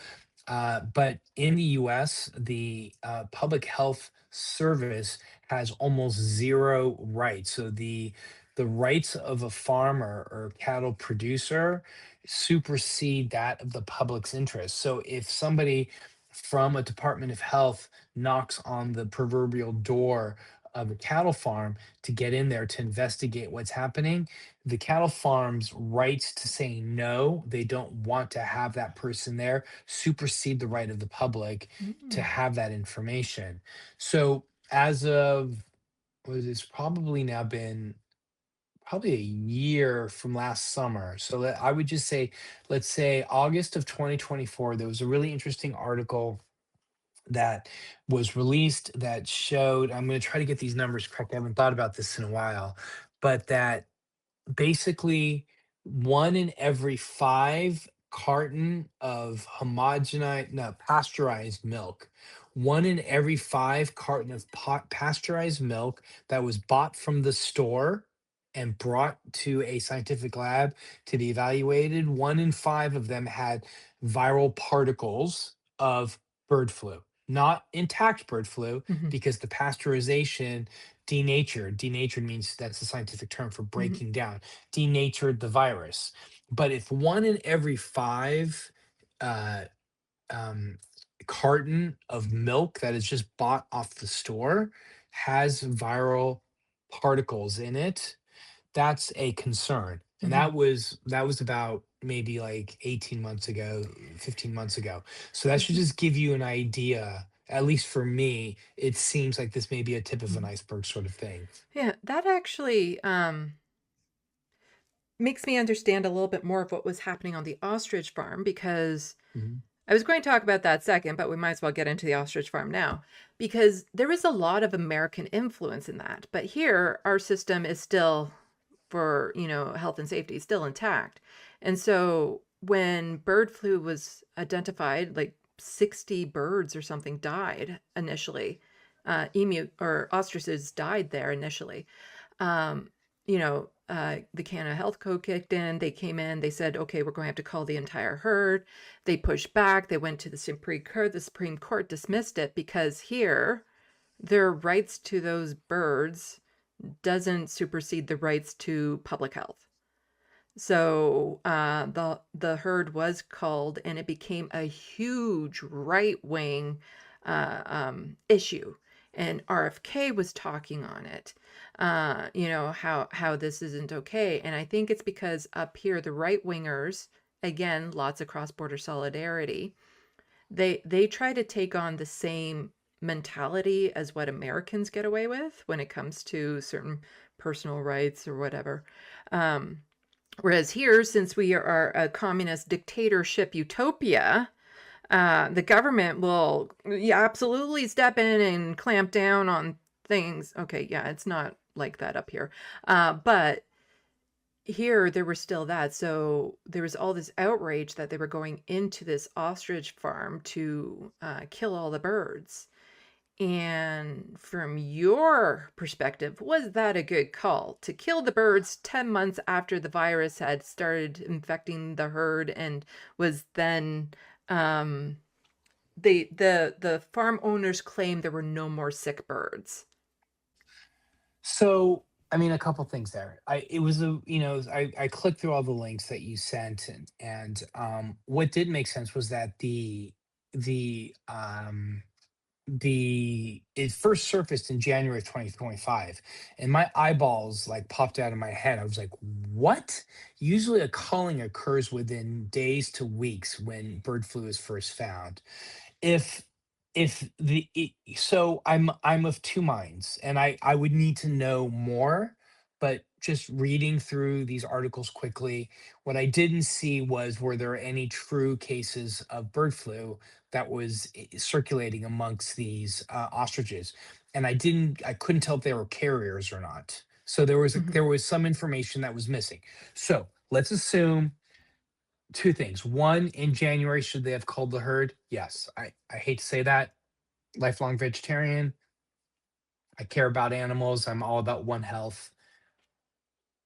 But in the US, the Public Health Service has almost zero rights. So the rights of a farmer or cattle producer supersede that of the public's interest. So if somebody from a Department of Health knocks on the proverbial door of a cattle farm to get in there to investigate what's happening, the cattle farm's rights to say no, they don't want to have that person there, supersede the right of the public to Hmm. have that information. So as of it's probably now been probably a year from last summer. So I would just say, let's say August of 2024, there was a really interesting article that was released that showed, I'm going to try to get these numbers correct. I haven't thought about this in a while, but that basically 1 in every 5 carton of homogenized, no, pasteurized milk, 1 in every 5 carton of pasteurized milk that was bought from the store and brought to a scientific lab to be evaluated, 1 in 5 of them had viral particles of bird flu, not intact bird flu, Hmm. because the pasteurization denatured. Denatured means that's the scientific term for Mhm. breaking down. Denatured the virus. But if one in every five uh, um, carton of milk that is just bought off the store has viral particles in it, that's a concern. And Mhm. that was about maybe like 18 months ago, 15 months ago. So that should Mhm. just give you an idea. At least for me, it seems like this may be a tip of an Mhm. iceberg sort of thing. Yeah, that actually makes me understand a little bit more of what was happening on the ostrich farm because Mhm. I was going to talk about that second, but we might as well get into the ostrich farm now because there is a lot of American influence in that. But here, our system is still for, health and safety still intact. And so when bird flu was identified, like 60 birds or something died initially. Emu or ostriches died there initially. um, the Canada Health Code kicked in. They came in. They said, okay, we're going to have to call the entire herd. They pushed back. They went to the Supreme Court. The Supreme Court dismissed it because here, their rights to those birds doesn't supersede the rights to public health. So the herd was culled, and it became a huge right wing issue. And RFK was talking on it, how this isn't okay. And I think it's because up here the right wingers, again, lots of cross border solidarity, they try to take on the same mentality as what Americans get away with when it comes to certain personal rights or whatever. Um, Whereas here, since we are a communist dictatorship utopia, the government will, yeah, absolutely step in and clamp down on things. Okay, yeah, it's not like that up here. But here, there was still that. So there was all this outrage that they were going into this ostrich farm to kill all the birds. And from your perspective, was that a good call to kill the birds 10 months after the virus had started infecting the herd and was then um the farm owners claimed there were no more sick birds. So, I mean, a couple things there. It was I clicked through all the links that you sent, and what did make sense was that the it first surfaced in January of 2025, and my eyeballs like popped out of my head. I was like, "What?" Usually, a culling occurs within days to weeks when bird flu is first found. If so I'm of two minds, and I would need to know more, but just reading through these articles quickly, what I didn't see was, were there any true cases of bird flu that was circulating amongst these ostriches? And I couldn't tell if they were carriers or not. So Mhm. there was some information that was missing. So let's assume two things. One, in January, should they have culled the herd? Yes. I hate to say that. Lifelong vegetarian. I care about animals. I'm all about one health.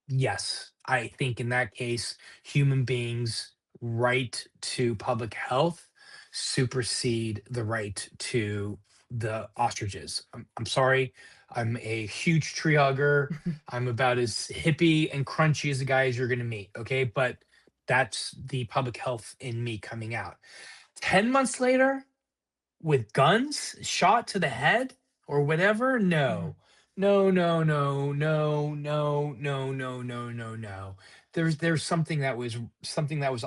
Yes. I think in that case, human beings' right to public health supersede the right to the ostriches. I'm sorry. I'm a huge tree hugger. I'm about as hippie and crunchy as a guy as you're going to meet. Okay. But that's the public health in me coming out. 10 months later, with guns, shot to the head or whatever? Mhm. No. No, no, no, no, no, no, no, no, no, no. There's something that was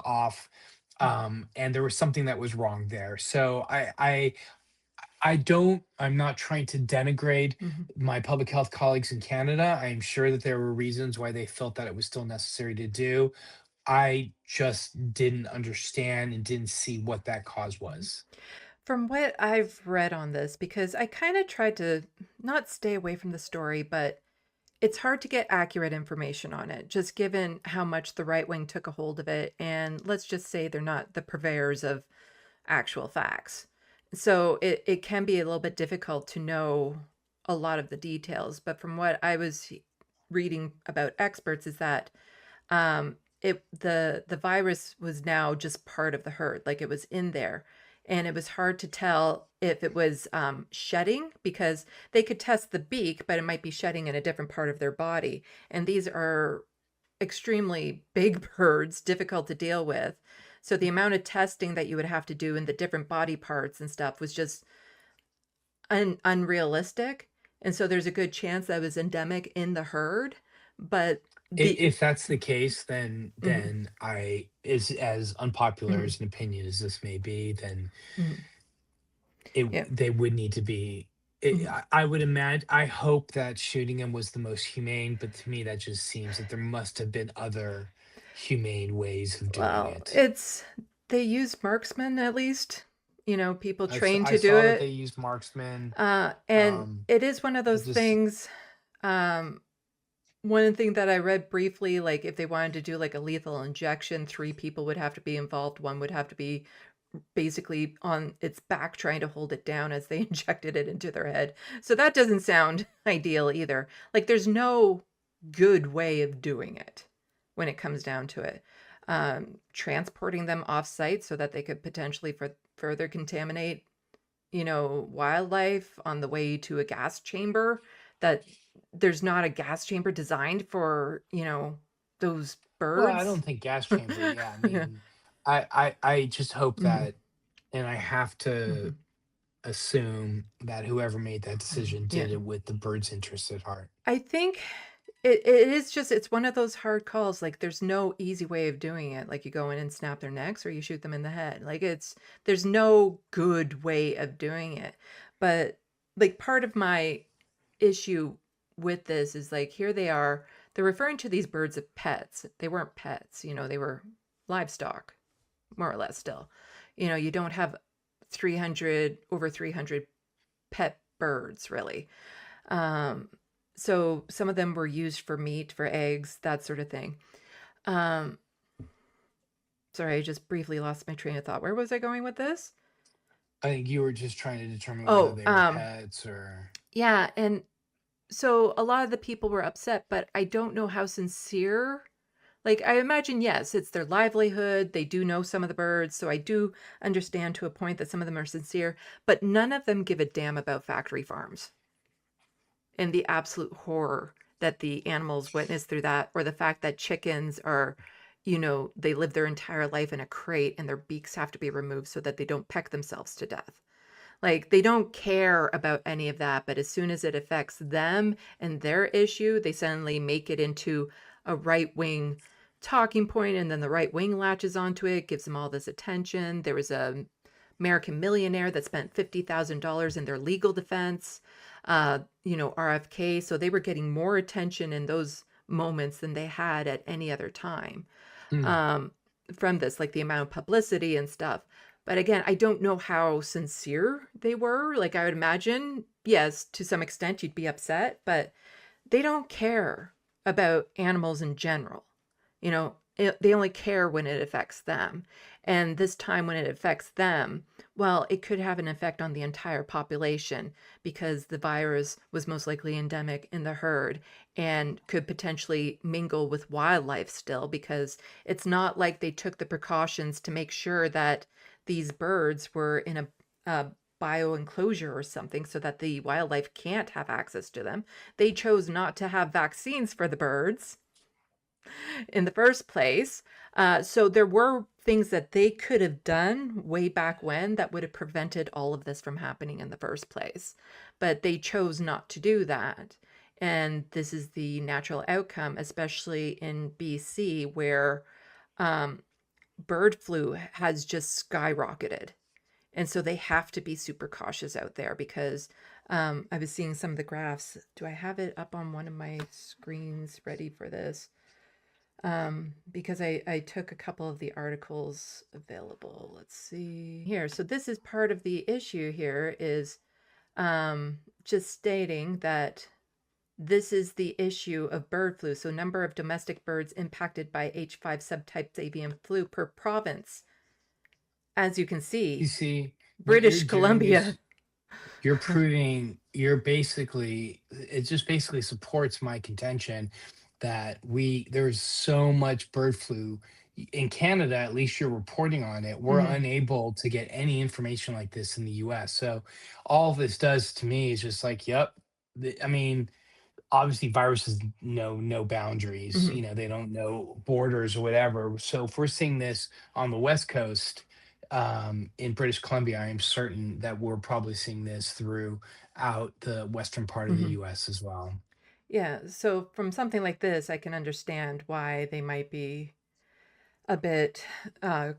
off, and there was something that was wrong there. So I'm not trying to denigrate Mhm. my public health colleagues in Canada. I am sure that there were reasons why they felt that it was still necessary to do. I just didn't understand and didn't see what that cause Mhm. was. From what I've read on this, because I kind of tried to not stay away from the story, but it's hard to get accurate information on it, just given how much the right wing took a hold of it. And let's just say they're not the purveyors of actual facts. So it can be a little bit difficult to know a lot of the details. But from what I was reading about experts is that the virus was now just part of the herd, like it was in there. and it was hard to tell if it was shedding, because they could test the beak, but it might be shedding in a different part of their body. And these are extremely big birds, difficult to deal with. So the amount of testing that you would have to do in the different body parts and stuff was just unrealistic. And so there's a good chance that it was endemic in the herd. But the If that's the case, then mhm, I is as unpopular mhm, as an opinion as this may be, then mhm, yeah, they would need to be. mhm. I would imagine. I hope that shooting him was the most humane, but to me, that just seems that there must have been other humane ways of doing Well, it. it's they use marksmen, at least, people trained I to do saw that they it. used marksmen. And Um, it is one of I those just things. Um, One thing that I read briefly, like if they wanted to do like a lethal injection, three people would have to be involved. One would have to be basically on its back trying to hold it down as they injected it into their head. So that doesn't sound ideal either. Like there's no good way of doing it when it comes down to it. Transporting them off site so that they could potentially further contaminate, wildlife on the way to a gas chamber, that there's not a gas chamber designed for, those well, I birds. don't think gas chamber. Yeah, I mean, I just hope Mhm, that, and I have to mhm, assume that whoever made that mhm, decision yeah. did it with the bird's interest at heart. I think it is just it's one of those hard calls. Like there's no easy way of doing it. Like you go in and snap their necks or you shoot them in the head. Like there's no good way of doing it. But like part of my issue with this is like here they are. They're referring to these birds as pets. They weren't pets, they were livestock, more or less still. You don't have 300 over 300 pet birds really. Um, so some of them were used for meat, for eggs, that sort of thing. Um, Sorry, I just briefly lost my train of thought. Where was I going with this? I think you were just trying to determine whether Oh, they were pets or. yeah, and so a lot of the people were upset, but I don't know how sincere. Like I imagine, yes, it's their livelihood. They do know some of the birds, so I do understand to a point that some of them are sincere, but none of them give a damn about factory farms and the absolute horror that the animals witness through that, or the fact that chickens are, they live their entire life in a crate and their beaks have to be removed so that they don't peck themselves to death. Like they don't care about any of that, but as soon as it affects them and their issue, they suddenly make it into a right wing talking point, and then the right wing latches onto it, gives them all this attention. There was a American millionaire that spent $50,000 in their legal defense, RFK. So they were getting more attention in those moments than they had at any other time, Hmm. um, from this, like the amount of publicity and stuff. But again, I don't know how sincere they were. Like I would imagine, yes, to some extent you'd be upset, but they don't care about animals in general. They only care when it affects them. And this time, when it affects them, well, it could have an effect on the entire population because the virus was most likely endemic in the herd and could potentially mingle with wildlife still, because it's not like they took the precautions to make sure that these birds were in a bio enclosure or something so that the wildlife can't have access to them. They chose not to have vaccines for the birds in the first place. So there were things that they could have done way back when that would have prevented all of this from happening in the first place. But they chose not to do that. And this is the natural outcome, especially in BC, where um, bird flu has just skyrocketed. And so they have to be super cautious out there because I was seeing some of the graphs. Do I have it up on one of my screens ready for this? Because I took a couple of the articles available. Let's see here. So this is part of the issue here is just stating that this is the issue of bird flu. So number of domestic birds impacted by H5 subtypes avian flu per province. As you can You see, see, what you're British doing Columbia. is you're proving you're basically it just basically, supports my contention that we there's so much bird flu. You need to in Canada, at least you're reporting on it. We're Mhm. unable to get any information like this in the US. So all this does to me is just like, yep. I mean, obviously viruses know no boundaries. Mhm. They don't know borders or whatever. So if we're seeing this on the West Coast, in British Columbia, I am certain that we're probably seeing this throughout the western part of the Mhm. US as well. Yeah, so from something like this, I can understand why they might be a bit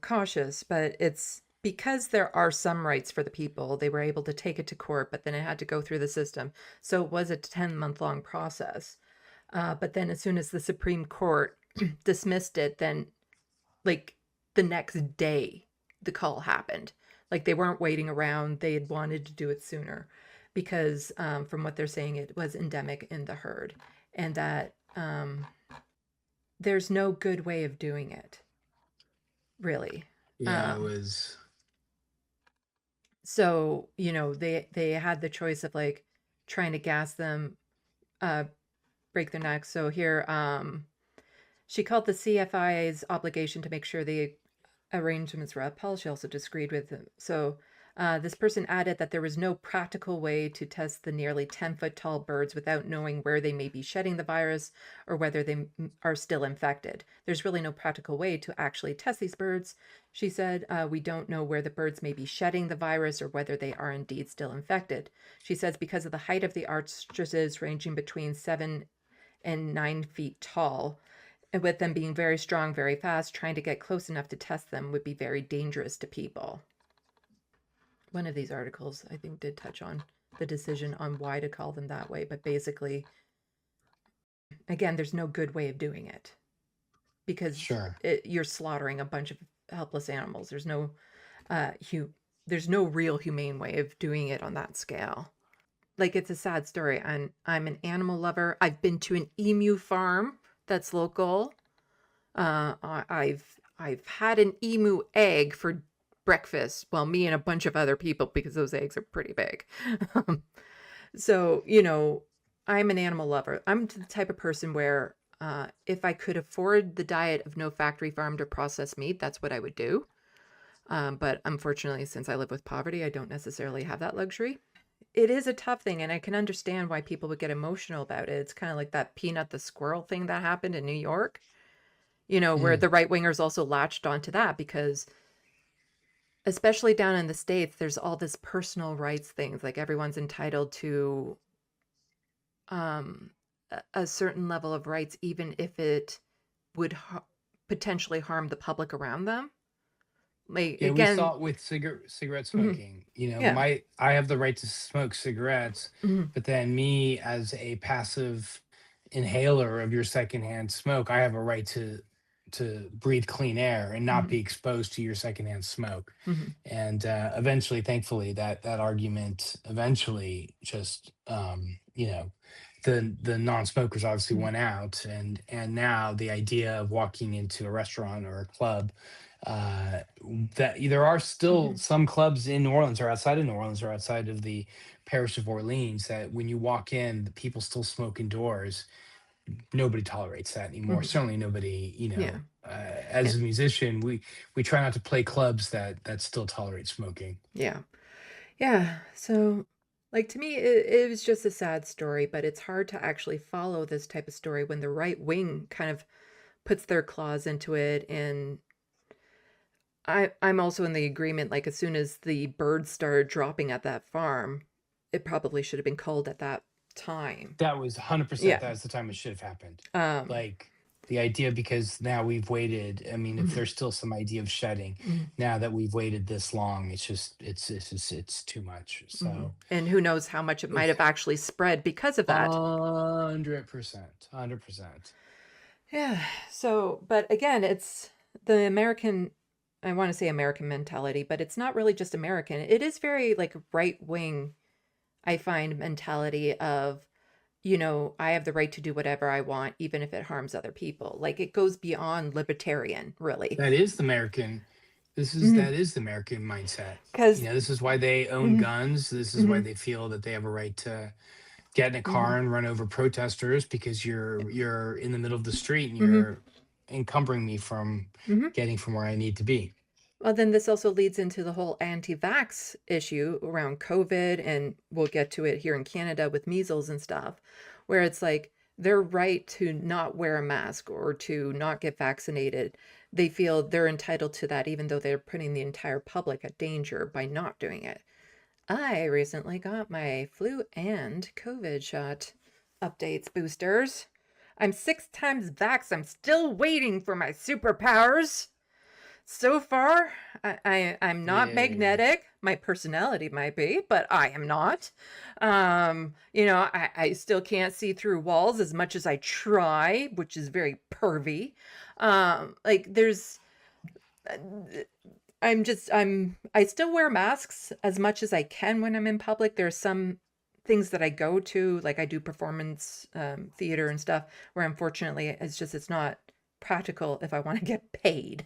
cautious, but it's because there are some rights for the people. They were able to take it to court, but then it had to go through the system. So it was a 10-month long process. But then as soon as the Supreme Court dismissed it, then like the next day, the call happened. Like they weren't waiting around. They had wanted to do it sooner because from what they're saying, it was endemic in the herd and that there's no good way of doing it, really. Yeah, it Um, was. so, they had the choice of like trying to gas them, uh, break their necks. So here, she called the CFI's obligation to make sure the arrangements were upheld. She also disagreed with them. So this person added that there was no practical way to test the nearly 10-foot tall birds without knowing where they may be shedding the virus or whether they are still infected. There's really no practical way to actually test these birds. She said, we don't know where the birds may be shedding the virus or whether they are indeed still infected. She says because of the height of the ostriches ranging between 7 and 9 feet tall, and with them being very strong, very fast, trying to get close enough to test them would be very dangerous to people. One of these articles, I think, did touch on the decision on why to call them that way, but basically, again, there's no good way of doing it because Sure. you're slaughtering a bunch of helpless animals. Uh, hu- there's no real humane way of doing it on that scale. Like it's a sad story. I'm an animal lover. I've been to an emu farm that's local. I've had an emu egg for breakfast. Well, me and a bunch of other people because those eggs are pretty big. Um, so, I'm an animal lover. I'm the type of person where if I could afford the diet of no factory farmed or processed meat, that's what I would do. But unfortunately, since I live with poverty, I don't necessarily have that luxury. It is a tough thing, and I can understand why people would get emotional about it. It's kind of like that peanut the squirrel thing that happened in New York, where Mm. the right wingers also latched onto that because, especially down in the States, there's all this personal rights things. Like everyone's entitled to a certain level of rights, even if it would potentially harm the public around them. Like, Yeah, we again, saw it with cigarette mhm, smoking. yeah. I have the right to smoke cigarettes, Mhm, but then me as a passive inhaler of your secondhand smoke, I have a right to breathe clean air and not mhm, be exposed to your secondhand smoke. mhm, And eventually, thankfully, that argument eventually just the non-smokers obviously mhm, went out, and now the idea of walking into a restaurant or a club, uh, that there are still mhm, some clubs in New Orleans or outside of New Orleans or outside of the parish of Orleans that when you walk in, the people still smoke indoors. Nobody tolerates that anymore. mhm. Certainly nobody, Yeah. as And a musician, we try not to play clubs that still tolerate smoking. yeah. Yeah. So, like, to me, it was just a sad story, but it's hard to actually follow this type of story when the right wing kind of puts their claws into it. And I'm also in the agreement, like, as soon as the birds started dropping at that farm, it probably should have been culled at that time. That was 100%, Yeah. that was the time it should have happened. Um, Like, the idea, because now we've waited, I mean, if mhm, there's still some idea of shedding, mhm, now that we've waited this long, it's too much. mhm. So, And who knows how much it might oof, have actually spread because of that. 100%, 100%. Yeah. So, but again, it's the American, I want to say American mentality, but it's not really just American. It is very like right wing, I find mentality of, I have the right to do whatever I want, even if it harms other people. Like it goes beyond libertarian, really. That is the American Hmm. that is the American mindset. Because, This is why they own hmm, guns, this is why hmm, they feel that they have a right to get in a hmm, car and run over protesters because you're in the middle of the street and hmm, you're encumbering me from Mhm. getting from where I need to be. Well, then this also leads into the whole anti-vax issue around COVID, and we'll get to it here in Canada with measles and stuff, where it's like their right to not wear a mask or to not get vaccinated. They feel they're entitled to that, even though they're putting the entire public at danger by not doing it. I recently got my flu and COVID shot updates boosters. I'm 6 times vaxxed. I'm still waiting for my superpowers. So far, I'm not Yay. magnetic. My personality might be, but I am not. I still can't see through walls as much as I try, which is very pervy. Like there's uh, I still wear masks as much as I can when I'm in public. There's some things that I go to, like I do performance theater and stuff, where unfortunately it's not practical if I want to get paid.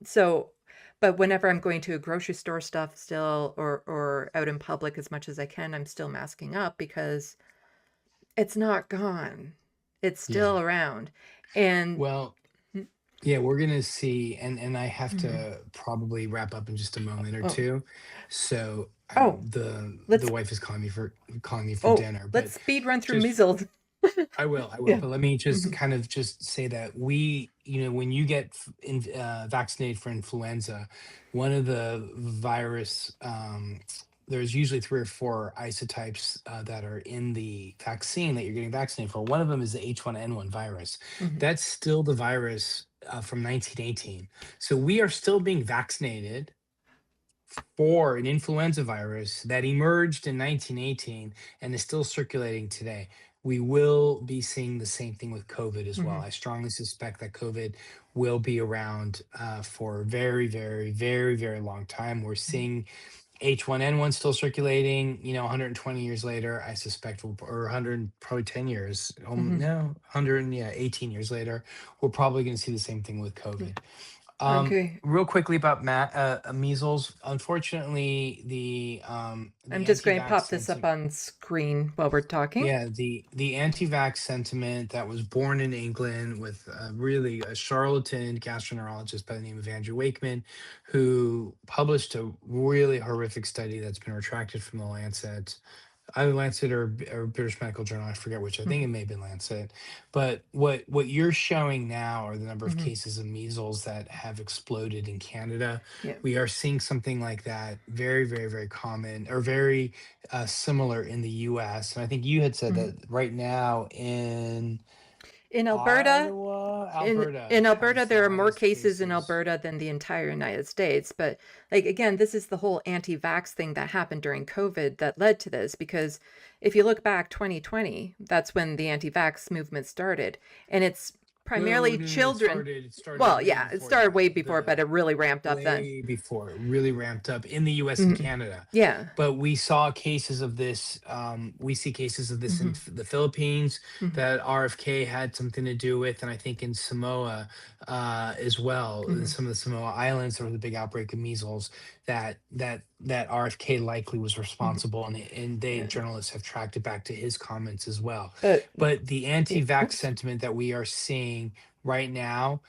So, but whenever I'm going to a grocery store stuff still or out in public as much as I can, I'm still masking up because it's not gone. It's still Yeah. around. And Well, yeah, we're gonna see, and I have mhm. to probably wrap up in just a moment or Oh, two. So oh, the let's wife is calling me for oh, dinner, let's but speed run through just measles. I will. Yeah. But let me just Mhm. kind of just say that when you get vaccinated for influenza, one of the virus, there's usually three or four isotypes that are in the vaccine that you're getting vaccinated for. One of them is the H1N1 virus. Mhm. That's still the virus from 1918. So we are still being vaccinated for an influenza virus that emerged in 1918 and is still circulating today. We will be seeing the same thing with COVID as well. Mhm. I strongly suspect that COVID will be around for a very, very, very, very long time. We're Mhm. seeing H1N1 still circulating, 120 years later, I suspect, or 100, probably 10 years, Mhm. no, 100, yeah, 18 years later, we're probably going to see the same thing with Yeah. COVID. Okay. Real quickly about measles. Unfortunately, I'm the just going to anti-vax pop this up sentiment, on screen while we're talking. yeah, the anti-vax sentiment that was born in England with really a charlatan gastroenterologist by the name of Andrew Wakeman, who published a really horrific study that's been retracted from the Lancet, either Lancet or British Medical Journal. I forget which. I think it Mhm. may have been Lancet. But what you're showing now are the number of Mhm. cases of measles that have exploded in Canada. Yeah. We are seeing something like that very, very, very common or very similar in the U.S. And I think you had said Mhm. that right now in In Alberta, Alberta in Alberta, has the there are more highest cases in cases. Alberta than the entire United States. But like again, this is the whole anti-vax thing that happened during COVID that led to this. Because if you look back 2020, that's when the anti-vax movement started, and it's No, primarily no, no. children. It started Well, way yeah, it before started that. way before, but The it really ramped up then. way before it really ramped up in the US and Mhm. Canada. Yeah. But we saw cases of this. We see cases of this in Mhm. the Philippines Mhm. that RFK had something to do with, and I think in Samoa as well. In Mhm. some of the Samoa Islands, there was a big outbreak of measles that RFK likely was Mhm. responsible, and they Yeah. journalists have tracked it back to his comments as well. But But the yeah. anti-vax Oops. sentiment that we are seeing right now,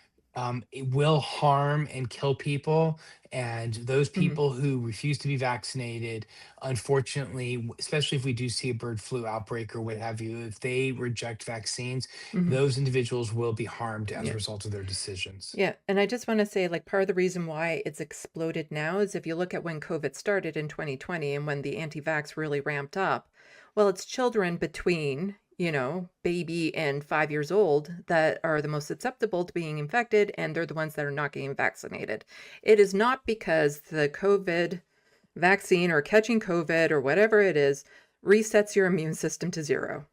it will harm and kill people. And those Mhm. people who refuse to be vaccinated, unfortunately, especially if we do see a bird flu outbreak or what have you, if they reject vaccines, Mhm. those individuals will be harmed as a Yeah. result of their decisions. Yeah, and I just want to say, like, part of the reason why it's exploded now is if you look at when COVID started in 2020 and when the anti-vax really ramped up, well, it's children between, baby and 5 years old that are the most susceptible to being infected, and they're the ones that are not getting vaccinated. It is not because the COVID vaccine or catching COVID or whatever it is resets your immune system to zero.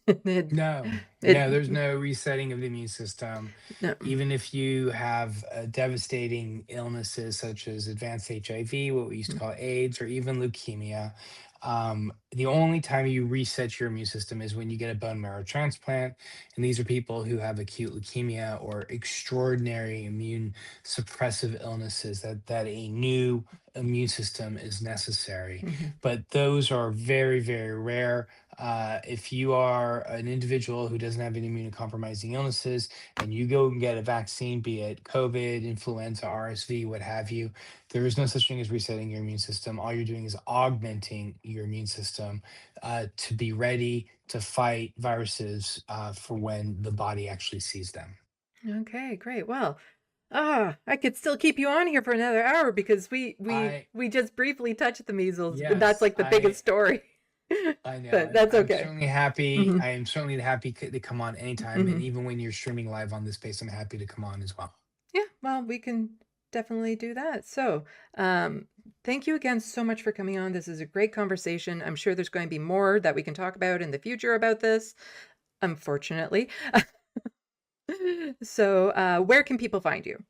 It, No, it, no, there's no resetting of the immune system. no. Even if you have devastating illnesses such as advanced HIV, what we used to Mm, call AIDS, or even leukemia, the only time you reset your immune system is when you get a bone marrow transplant. And these are people who have acute leukemia or extraordinary immune suppressive illnesses that a new immune system is necessary. mhm, But those are very, very rare. If you are an individual who doesn't have any immunocompromising illnesses and you go and get a vaccine, be it COVID, influenza, RSV, what have you, there is no such thing as resetting your immune system. All you're doing is augmenting your immune system to be ready to fight viruses for when the body actually sees them. Okay, great. Well, I could still keep you on here for another hour because we we I we just briefly touched the measles, but that's Yes, like the biggest story. I know. But that's I'm okay. certainly happy. Mhm, I am certainly happy to come on anytime, and mhm. even when you're streaming live on this space, I'm happy to come on as well. Yeah, well, we can definitely do that. So, um, thank you again so much for coming on. This is a great conversation. I'm sure there's going to be more that we can talk about in the future about this, unfortunately. So, where can people find you?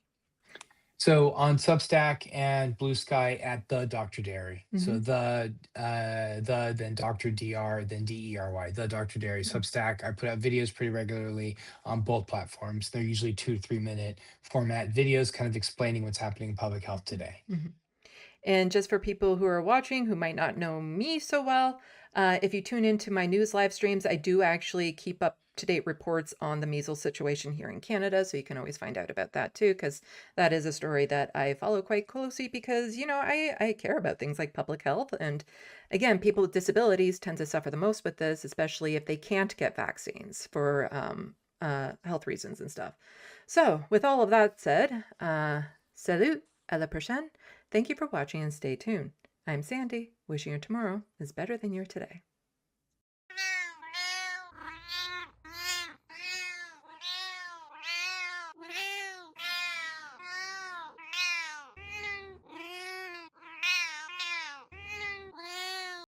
So on Substack and Blue Sky at the Dr. Dairy. So Mhm. then Dr. Dr. then Dery, the Dr. Dairy Mhm. Substack. I put out videos pretty regularly on both platforms. They're usually 2 to 3 minute format videos, kind of explaining what's happening in public health today. Mhm. And just for people who are watching who might not know me so well, if you tune into my news live streams, I do actually keep up to date reports on the measles situation here in Canada. So you can always find out about that too, because that is a story that I follow quite closely because, I care about things like public health. And again, people with disabilities tend to suffer the most with this, especially if they can't get vaccines for health reasons and stuff. So, with all of that said, salut, à la prochaine. Thank you for watching and stay tuned. I'm Sandy, wishing your tomorrow is better than your today.